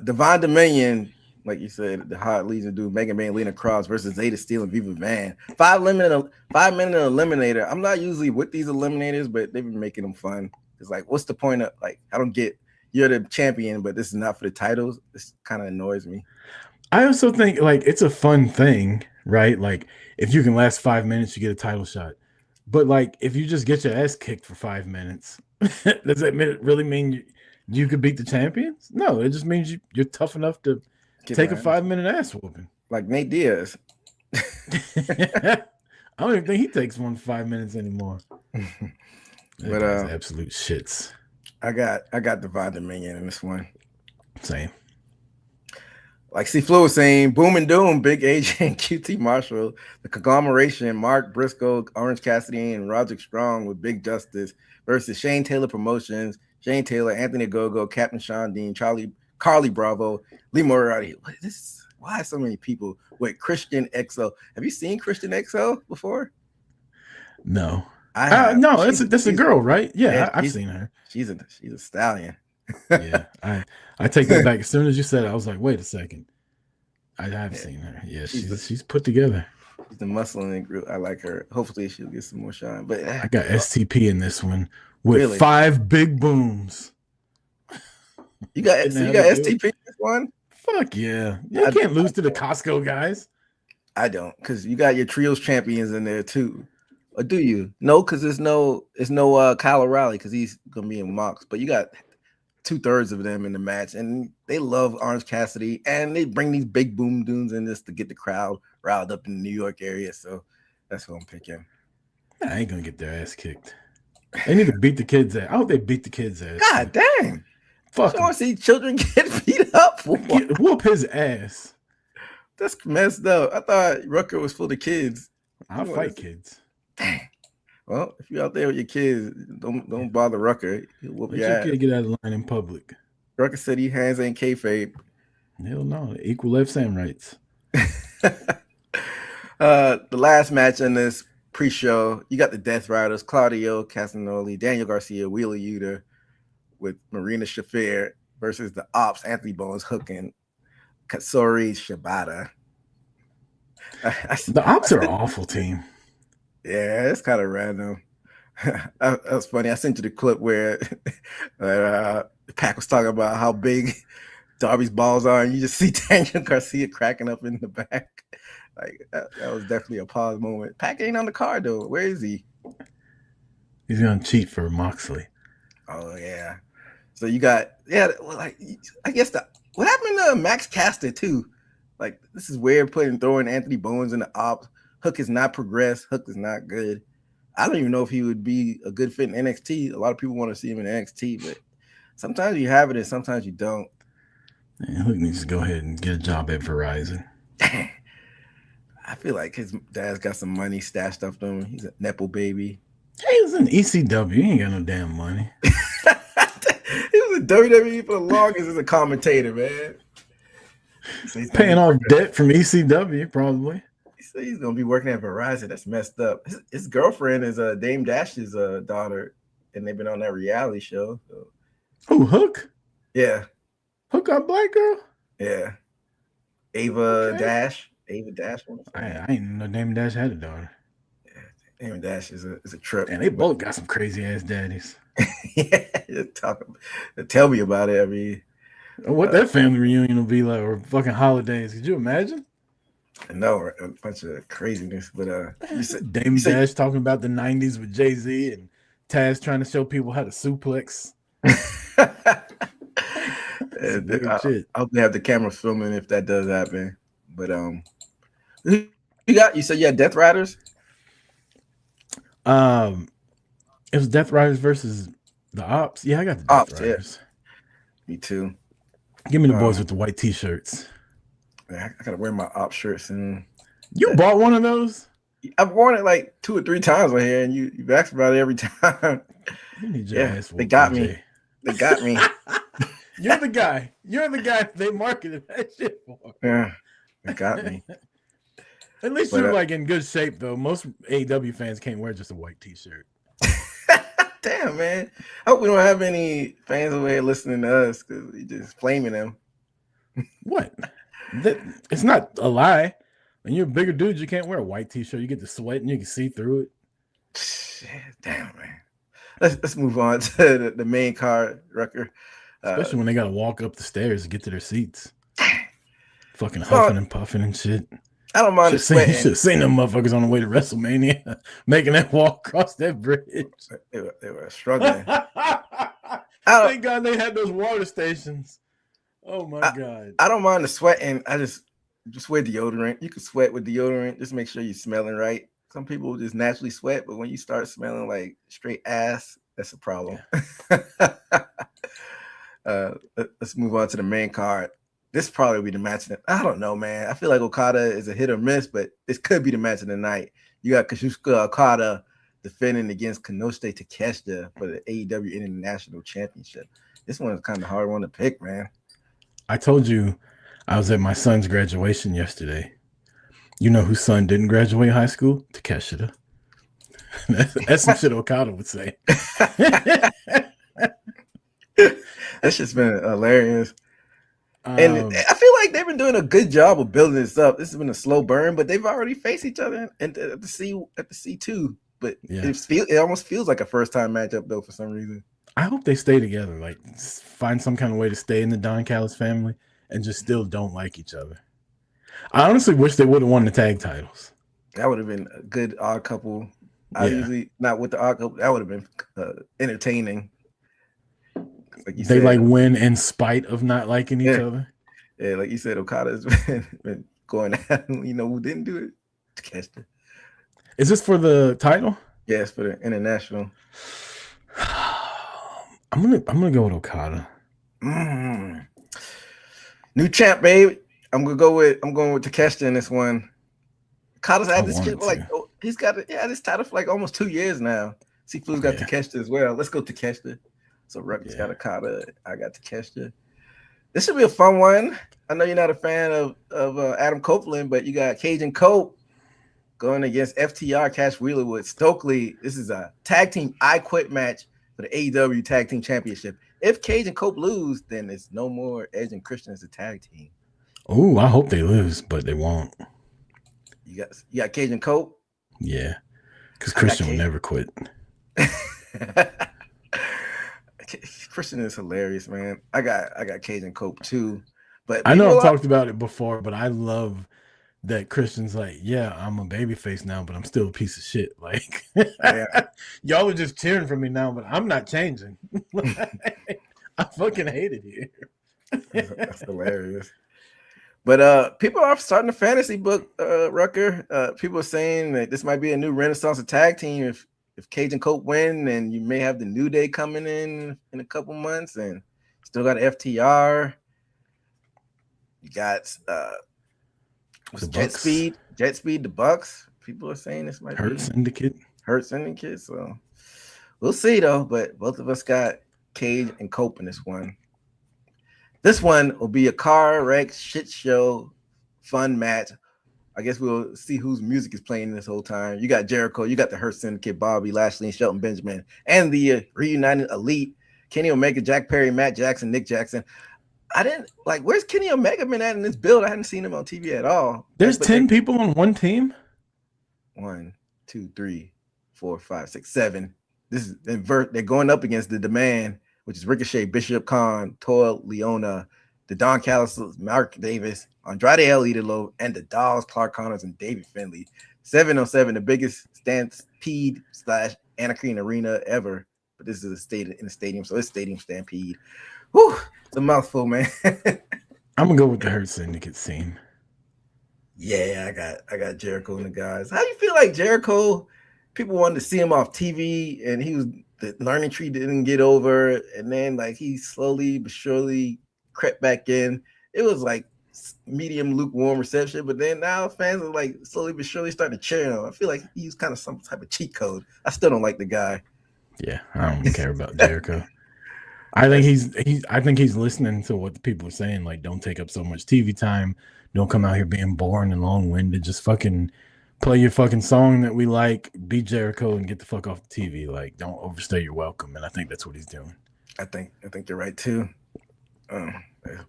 Divine Dominion. Like you said, the Hot Legion do Mega Man, Lena Cross versus Zeta Steel and Viva Van. 5-minute eliminator. I'm not usually with these eliminators, but they've been making them fun. It's like, what's the point of I don't get you're the champion, but this is not for the titles. This kind of annoys me. I also think it's a fun thing, right? Like if you can last 5 minutes, you get a title shot. But if you just get your ass kicked for 5 minutes, does that really mean you could beat the champions? No, it just means you're tough enough to take a 5-minute ass whooping. Like Nate Diaz. I don't even think he takes 1 5 minutes anymore. But absolute shits. I got Divine Dominion in this one. Same. Like C Flo was saying, Boom and Doom, Big AJ and QT Marshall, the conglomeration, Mark Briscoe, Orange Cassidy, and Roderick Strong with Big Justice versus Shane Taylor Promotions, Shane Taylor, Anthony Gogo, Captain Sean Dean, Carly Bravo, Lee Moriarty. Why so many people with Christian XO? Have you seen Christian XO before? No. No, that's a girl, right? Yeah, I've seen her. She's a stallion. Yeah, I take that back. As soon as you said it, I was like, wait a second. I have seen her. Yeah, she's put together. She's the muscle in the group. I like her. Hopefully she'll get some more shine. But I got STP in this one with 5 big booms. You got STP in this one? Fuck yeah. You can't lose to the Costco guys. I don't, because you got your trios champions in there too. Or do you? No, because it's no Kyle O'Reilly because he's gonna be in Mox. But you got 2/3 of them in the match, and they love Orange Cassidy, and they bring these big boom dunes in this to get the crowd riled up in the New York area. So that's who I'm picking. I ain't gonna get their ass kicked. They need to beat the kids' ass. I hope they beat the kids' ass. God dang. Fuck. I want to see children get beat up. Whoop his ass. That's messed up. I thought Rucker was for the kids. I'll fight kids. Dang. Well, if you're out there with your kids, don't bother Rucker. He'll whoop your ass. Kid get out of line in public. Rucker said he hands ain't kayfabe. Hell no. Equal left same rights. The last match in this pre-show, you got the Death Riders, Claudio Castagnoli, Daniel Garcia, Wheeler Yuta with Marina Shafir versus the Ops, Anthony Bones, Hook, and Katsuri Shibata. The Ops are an awful team. Yeah, it's kind of random. That was funny. I sent you the clip where Pac was talking about how big Darby's balls are, and you just see Daniel Garcia cracking up in the back. Like that was definitely a pause moment. Pac ain't on the card though. Where is he? He's gonna cheat for Moxley. Oh yeah. So you got I guess what happened to Max Caster too? Like this is weird throwing Anthony Bowens in the Ops. Hook is not progressed. Hook is not good. I don't even know if he would be a good fit in NXT. A lot of people want to see him in NXT, but sometimes you have it and sometimes you don't. Yeah, Hook needs to go ahead and get a job at Verizon. I feel like his dad's got some money stashed up to him. He's a Nepo baby. He was in ECW. He ain't got no damn money. He was in WWE for the longest as a commentator, man. He's paying off debt from ECW, probably. He said he's gonna be working at Verizon. That's messed up. His girlfriend is Dame Dash's daughter, and they've been on that reality show. So. Who, Hook? Yeah. Hook got black girl? Yeah. Ava Okay. Dash. Ava Dash. I ain't know Damon Dash had a daughter. Ava Dash is a trip. And they both got some crazy ass daddies. Yeah, tell me about it. I mean, What that family reunion will be like, or fucking holidays. Could you imagine? no, a bunch of craziness. But Damon Dash talking about the 90s with Jay-Z and Taz trying to show people how to suplex. I hope they have the camera filming if that does happen. But you said you had Death Riders? It was Death Riders versus the Ops. Yeah, I got the Death Riders. Yeah. Me too. Give me the boys with the white t-shirts. I gotta wear my Ops shirts. And you bought one of those? I've worn it like 2 or 3 times on here, and you've asked about it every time. You need your ass they got me. They got me. You're the guy. You're the guy they marketed that shit for. Yeah, they got me. At least you're like in good shape, though. Most AEW fans can't wear just a white t-shirt. Damn, man. I hope we don't have any fans over here listening to us because we just flaming them. What? It's not a lie. When you're a bigger dude, you can't wear a white t-shirt. You get the sweat and you can see through it. Damn, man. Let's move on to the main card, Rucker. Especially when they got to walk up the stairs to get to their seats. Fucking huffing and puffing and shit. I don't mind the sweating. You should have seen them motherfuckers on the way to WrestleMania making that walk across that bridge. They were struggling. Thank God they had those water stations. Oh my God. I don't mind the sweating. I just wear deodorant. You can sweat with deodorant. Just make sure you're smelling right. Some people just naturally sweat, but when you start smelling like straight ass, that's a problem. Yeah. Let's move on to the main card. This probably be the match. I don't know, man. I feel like Okada is a hit or miss, but this could be the match of the night. You got Kazuchika Okada defending against Konosuke Takeshita for the AEW International Championship. This one is kind of hard one to pick, man. I told you I was at my son's graduation yesterday. You know whose son didn't graduate high school? Takeshita. That's some shit Okada would say. That's just been hilarious. And I feel like they've been doing a good job of building this up. This has been a slow burn, but they've already faced each other at the C2. But it almost feels like a first time matchup though for some reason. I hope they stay together. Like find some kind of way to stay in the Don Callis family and just still don't like each other. I honestly wish they would have won the tag titles. That would have been a good odd couple. Usually not with the odd couple. That would have been entertaining. Like you said, like win in spite of not liking each other. Yeah, like you said, Okada's been going at him. You know who didn't do it? Takeshita. Is this for the title? Yes, for the international. I'm gonna go with Okada. New champ, babe. I'm going with Takeshita in this one. Okada's had this shit like he's got this title for like almost 2 years now. Sifu's got Takeshita as well. Let's go Takeshita. So Ruckus got Okada. I got Takeshita. This should be a fun one. I know you're not a fan of Adam Copeland, but you got Cajun Cope going against FTR Cash Wheeler with Stokely. This is a tag team I Quit match for the AEW Tag Team Championship. If Cage and Cope lose, then it's no more Edge and Christian as a tag team. Oh, I hope they lose, but they won't. You got Cage and Cope? Yeah, because Christian will never quit. Christian is hilarious, man. I got Cajun Cope too, but I know I've talked about it before, but I love that Christian's like, yeah, I'm a babyface now, but I'm still a piece of shit. Like, y'all are just cheering for me now, but I'm not changing. I fucking hate it here. That's hilarious. But people are starting to fantasy book Rucker. People are saying that this might be a new renaissance of tag team if Cage and Cope win, and you may have the New Day coming in a couple months, and still got FTR. You got Jet Speed, the Bucks. People are saying this might Hurt Syndicate. So we'll see though. But both of us got Cage and Cope in this one. This one will be a car wreck shit show, fun match. I guess we'll see whose music is playing this whole time. You got Jericho, you got the Hurt Syndicate, Bobby Lashley, and Shelton Benjamin, and the reunited Elite, Kenny Omega, Jack Perry, Matt Jackson, Nick Jackson. I didn't like. Where's Kenny Omega been at in this build? I hadn't seen him on TV at all. There's But 10 people on one team. 1, 2, 3, 4, 5, 6, 7. This is they're going up against the Demand, which is Ricochet, Bishop Khan, Toil Leona, the Don Callis, Mark Davis, Andrade El Idolo, and the Dolls, Clark Connors, and David Finlay. 707, the biggest stampede / Anacrene arena ever. But this is in a stadium, so it's Stadium Stampede. Whew, it's a mouthful, man. I'm gonna go with the Hurt Syndicate scene. Yeah, I got Jericho and the guys. How do you feel like Jericho? People wanted to see him off TV, and the learning tree didn't get over, and then like he slowly but surely crept back in. It was like medium lukewarm reception, but then now fans are like slowly but surely starting to cheer him. I feel like he's kind of some type of cheat code. I still don't like the guy. Yeah, I don't care about Jericho. I think he's listening to what the people are saying. Like, don't take up so much TV time. Don't come out here being boring and long-winded. Just fucking play your fucking song that we like, be Jericho, and get the fuck off the TV. Like, don't overstay your welcome. And I think that's what he's doing. I think you're right too.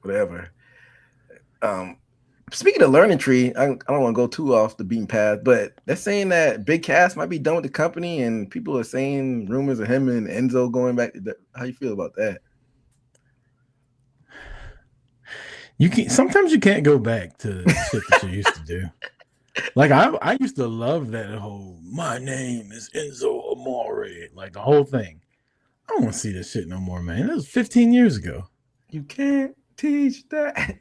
Whatever. Speaking of learning tree, I don't want to go too off the beaten path, but they're saying that Big Cass might be done with the company, and people are saying rumors of him and Enzo going back. How you feel about that? Sometimes you can't go back to shit that you used to do. Like I used to love that whole "my name is Enzo Amore," like the whole thing. I don't want to see this shit no more, man. That was 15 years ago. You can't teach that.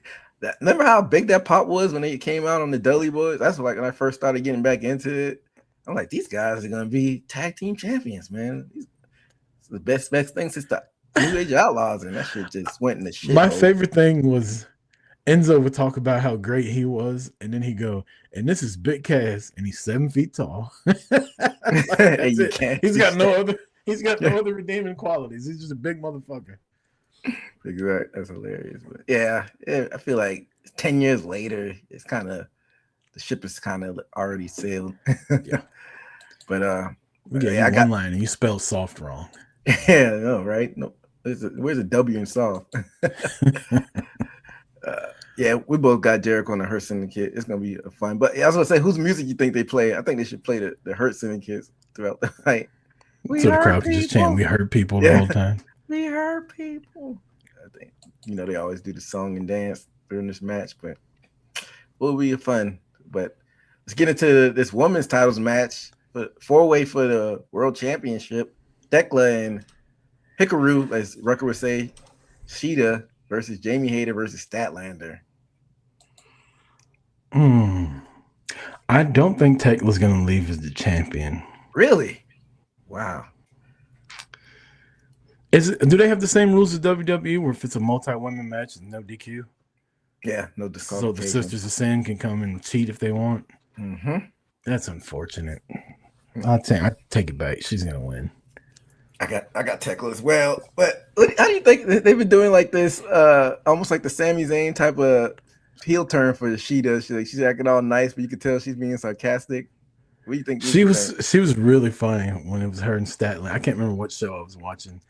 Remember how big that pop was when they came out on the Dudley Boys? That's like when I first started getting back into it. I'm like, these guys are gonna be tag team champions, man. It's the best thing since the New Age Outlaws, and that shit just went in the shit. My favorite thing was Enzo would talk about how great he was, and then he'd go, and this is Big Cass, and he's 7 feet tall. Like, he's got no other redeeming qualities. He's just a big motherfucker. Exactly. That's hilarious. But yeah, I feel like 10 years later, it's kind of the ship is kind of already sailed. Yeah. But we got one line and you spelled soft wrong. Yeah, no, right? No, where's a W in soft? Yeah, we both got Jericho and the Hurt Syndicate. It's gonna be fun. But I was gonna say, whose music you think they play? I think they should play the Hurt Syndicates throughout the night. So the crowd can just chant, "We hurt people" the whole time. We hurt people. I think they always do the song and dance during this match, but will be fun. But let's get into this women's titles match, 4-way for the World Championship. Thekla and Hikaru, as Rucker would say, Shida versus Jamie Hayter versus Statlander. I don't think Tekla's gonna leave as the champion. Really? Wow. Do they have the same rules as WWE where if it's a multi-women match and no DQ? Yeah, no disqualification. So the Sisters of Sin can come and cheat if they want. Mm-hmm. That's unfortunate. I take it back. She's gonna win. I got Tekla as well. But how do you think they've been doing like this? Almost like the Sami Zayn type of heel turn for Shida. She's acting all nice, but you can tell she's being sarcastic. What do you think? She was really funny when it was her and Statlander. I can't remember what show I was watching,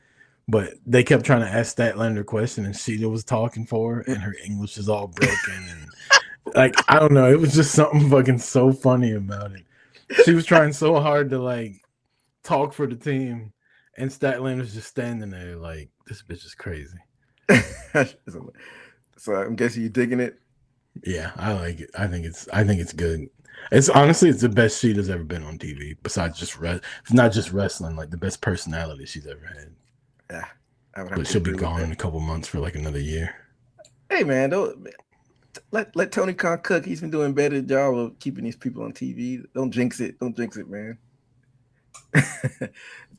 but they kept trying to ask Statlander a question, and Shida was talking for her, and her English is all broken, and like I don't know, it was just something fucking so funny about it. She was trying so hard to like talk for the team, and Statlander's just standing there like, this bitch is crazy. So I'm guessing you're digging it. Yeah, I like it. I think it's good. It's honestly, it's the best Shida's ever been on TV. Besides just it's not just wrestling, like the best personality she's ever had. Yeah, but she'll be gone in a couple months for like another year. Hey man, don't let Tony Khan cook. He's been doing a better job of keeping these people on TV. Don't jinx it. Don't jinx it, man.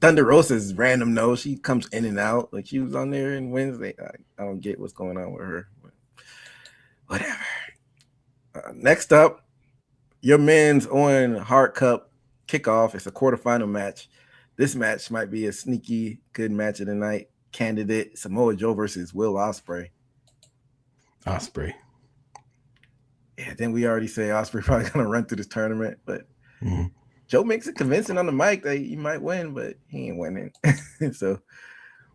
Thunder Rosa is random. No, she comes in and out. Like she was on there on Wednesday. I don't get what's going on with her. But whatever. Next up, your men's Owen Hart Cup kickoff. It's a quarterfinal match. This match might be a sneaky good match of the night. Candidate Samoa Joe versus Will Ospreay. Ospreay. Yeah, then we already say Ospreay probably gonna run through this tournament, but Joe makes it convincing on the mic that he might win, but he ain't winning. So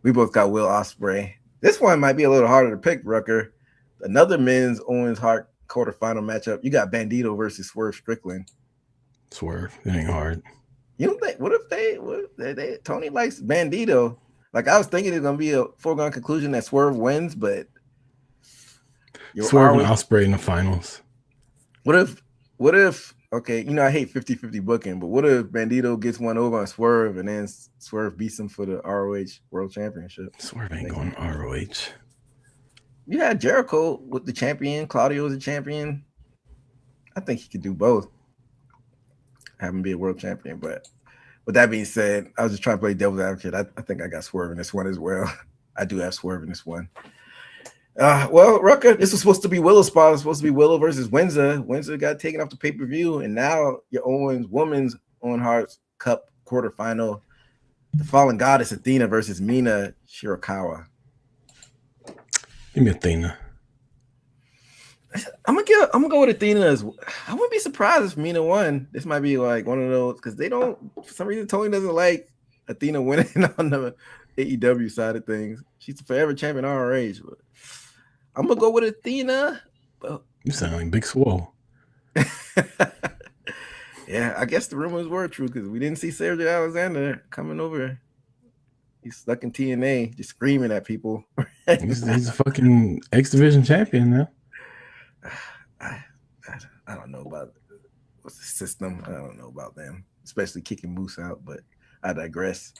we both got Will Ospreay. This one might be a little harder to pick, Rucker. Another men's Owens Hart quarterfinal matchup. You got Bandito versus Swerve Strickland. Swerve. It ain't hard. You don't think? What if they Tony likes Bandito? Like I was thinking it's gonna be a foregone conclusion that Swerve wins, but Swerve and Ospreay in the finals. What if? Okay, you know I hate 50-50 booking, but what if Bandito gets one over on Swerve and then Swerve beats him for the ROH World Championship? Swerve ain't going ROH. You had Jericho with the champion. Claudio was a champion. I think he could do both. Have him be a world champion. But with that being said, I was just trying to play devil's advocate. I think I got Swerve in this one as well. I do have Swerve in this one. Well, Rucker, this was supposed to be Willow's spot. It was supposed to be Willow versus Windsor. Windsor got taken off the pay-per-view, and now your Owens Women's Owen Hart's Cup quarterfinal. The Fallen Goddess Athena versus Mina Shirakawa. Give me Athena. I'm gonna go with Athena as well. I wouldn't be surprised if Mina won. This might be like one of those because they don't, for some reason, Tony doesn't like Athena winning on the AEW side of things. She's the forever champion ROH, but I'm gonna go with Athena. But you sound like Big Swole. Yeah, I guess the rumors were true because we didn't see Sergio Alexander coming over. He's stuck in TNA, just screaming at people. he's a fucking X Division champion now. I don't know about what's the system. I don't know about them, especially kicking Moose out, but I digress.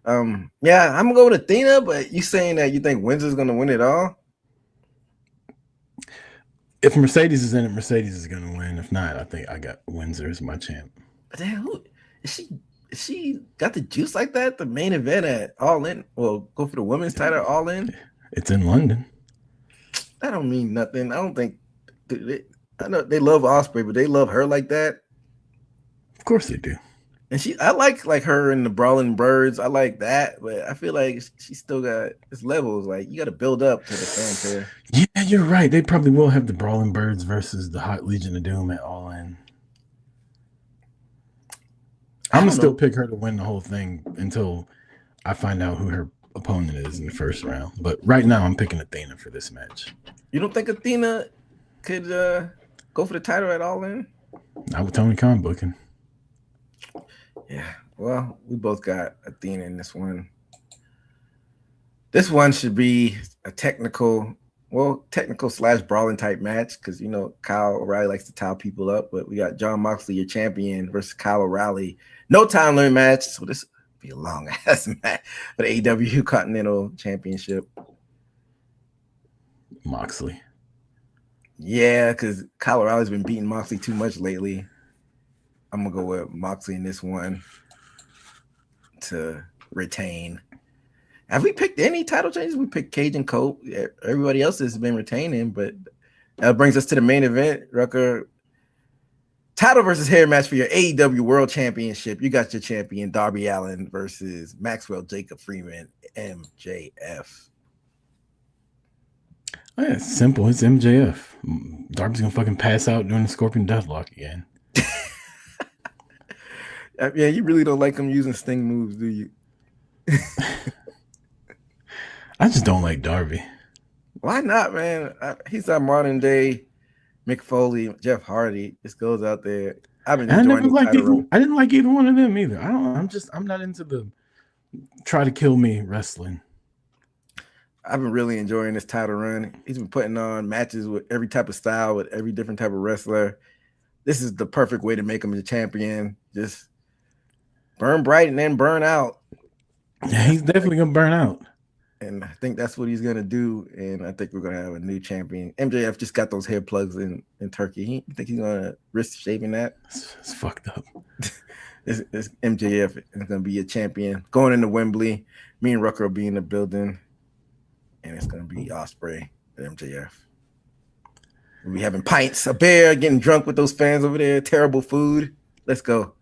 Yeah, I'm gonna go with Athena, but you saying that you think Windsor's gonna win it all? If Mercedes is in it, Mercedes is gonna win. If not, I think I got Windsor as my champ. But then who is she? Is she got the juice like that? The main event at All In? Well, go for the women's title at All In? It's in London. That don't mean nothing. I don't think I know they love Ospreay, but they love her like that. Of course they do. And I like her in the Brawling Birds. I like that, but I feel like she still got its levels. Like you got to build up to the fanfare. Yeah, you're right. They probably will have the Brawling Birds versus the Hot Legion of Doom at All In. I'm gonna still pick her to win the whole thing until I find out who her opponent is in the first round. But right now, I'm picking Athena for this match. You don't think Athena could go for the title at All In? Not with Tony Khan booking. Yeah, well, we both got Athena in this one. This one should be a technical / brawling type match because, you know, Kyle O'Reilly likes to towel people up, but we got Jon Moxley, your champion, versus Kyle O'Reilly. No time limit match, so this will be a long-ass match for the AEW Continental Championship. Moxley. Yeah, because Kyle O'Reilly's been beating Moxley too much lately. I'm going to go with Moxley in this one to retain. Have we picked any title changes? We picked Cage and Cope. Everybody else has been retaining, but that brings us to the main event, Rucker. Title versus hair match for your AEW World Championship. You got your champion, Darby Allin versus Maxwell Jacob Freeman, MJF. Oh, yeah, it's simple. It's MJF. Darby's going to fucking pass out during the Scorpion Deathlock again. Yeah, you really don't like him using Sting moves, do you? I just don't like Darby. Why not, man? He's our modern day Mick Foley, Jeff Hardy. Just goes out there. I didn't like either one of them either. I'm not into the try to kill me wrestling. I've been really enjoying this title run. He's been putting on matches with every type of style, with every different type of wrestler. This is the perfect way to make him the champion. Just burn bright and then burn out. Yeah, he's definitely gonna burn out. And I think that's what he's gonna do. And I think we're gonna have a new champion. MJF just got those hair plugs in Turkey. You think he's gonna risk shaving that? It's fucked up. This MJF is gonna be a champion going into Wembley. Me and Rucker will be in the building, and it's gonna be Ospreay and MJF. We'll be having pints, a beer, getting drunk with those fans over there. Terrible food. Let's go.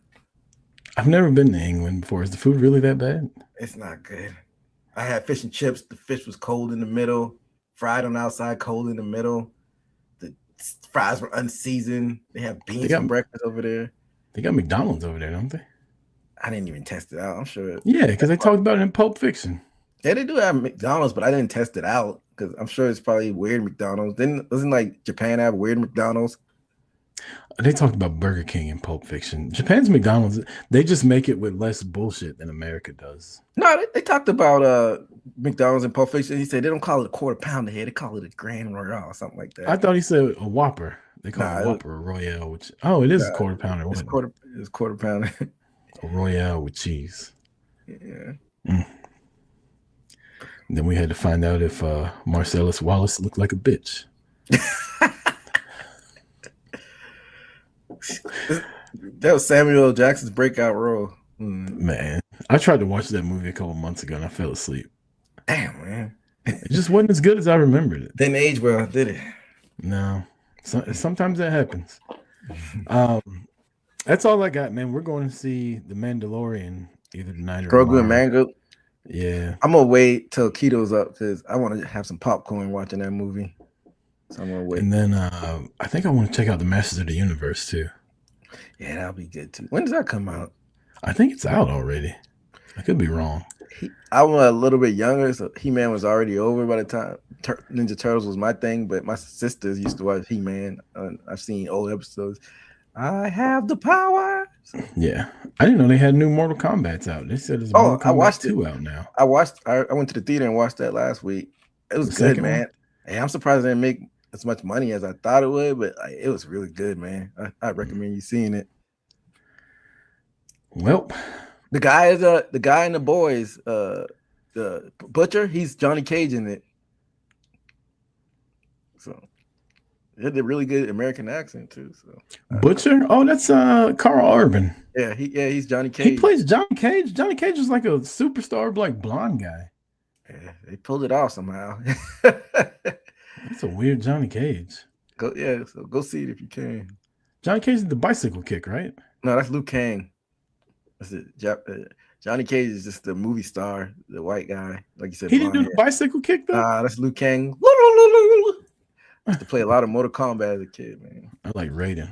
I've never been to England before. Is the food really that bad? It's not good. I had fish and chips. The fish was cold in the middle, fried on the outside, cold in the middle. The fries were unseasoned. They have beans for breakfast over there. They got McDonald's over there, don't they? I didn't even test it out. I'm sure. Yeah, because they talked about it in Pulp Fiction. Yeah, they do have McDonald's, but I didn't test it out because I'm sure it's probably weird McDonald's. Doesn't like Japan have weird McDonald's? They talked about Burger King in Pulp Fiction. Japan's McDonald's, they just make it with less bullshit than America does. No, they talked about McDonald's and Pulp Fiction. He said they don't call it a quarter pounder here, they call it a Grand Royale or something like that. I thought he said a Whopper. They call it a Whopper or Royale, which it is a quarter pounder. It's quarter pounder. A Royale with cheese. Yeah. Then we had to find out if Marcellus Wallace looked like a bitch. That was Samuel L. Jackson's breakout role. Man, I tried to watch that movie a couple months ago and I fell asleep. Damn, man. It just wasn't as good as I remembered it. Didn't age well, did it? No. Sometimes that happens. That's all I got, man. We're going to see The Mandalorian either tonight or Grogu and Mango. Yeah. I'm gonna wait till Keto's up because I want to have some popcorn watching that movie. So I'm gonna wait. And then I think I want to check out the Masters of the Universe too. Yeah, that'll be good too. When does that come out? I think it's out already. I could be wrong. I was a little bit younger, so He-Man was already over by the time Ninja Turtles was my thing. But my sisters used to watch He-Man. I've seen old episodes. I have the power. Yeah, I didn't know they had new Mortal Kombat's out. They said there's Mortal Kombat 2 out now. I went to the theater and watched that last week. It was good, man. Hey, I'm surprised they didn't make as much money as I thought it would, but it was really good, man. I recommend you seeing it. Well, the guy in the boys, the butcher. He's Johnny Cage in it. So he had a really good American accent too. So Butcher? Oh, that's Carl Urban. Yeah, he's Johnny Cage. He plays Johnny Cage. Johnny Cage is like a superstar, like blonde guy. Yeah, they pulled it off somehow. That's a weird Johnny Cage. So go see it if you can. Johnny Cage is the bicycle kick, right? No, that's Liu Kang. That's it. Johnny Cage is just the movie star, the white guy, like you said. He didn't do the bicycle kick though. That's Liu Kang. I used to play a lot of Mortal Kombat as a kid, man. I like Raiden.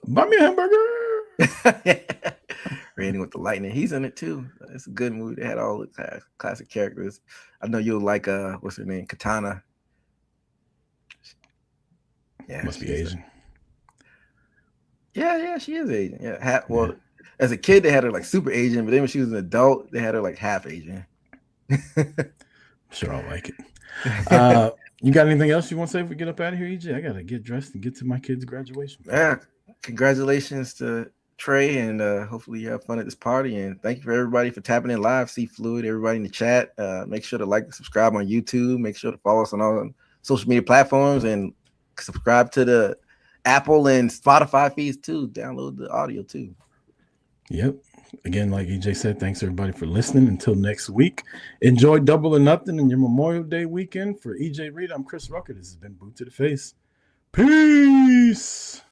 Buy me a hamburger. Raiden with the lightning. He's in it too. It's a good movie. They had all the classic characters. I know you'll like what's her name? Katana. Yeah, must be Asian. Yeah, she is Asian. Yeah, well, as a kid they had her like super Asian, but then when she was an adult, they had her like half Asian. Sure, I'll like it. You got anything else you want to say if we get up out of here, EJ? I gotta get dressed and get to my kid's graduation. Yeah, congratulations to Trey, and hopefully you have fun at this party. And thank you for everybody for tapping in live. See Fluid, everybody in the chat. Make sure to like and subscribe on YouTube. Make sure to follow us on all social media platforms and subscribe to the Apple and Spotify feeds too. Download the audio too. Yep. Again, like EJ said, thanks everybody for listening. Until next week, enjoy Double or Nothing in your Memorial Day weekend. For EJ Reed, I'm Chris Rucker. This has been Boot to the Face. Peace.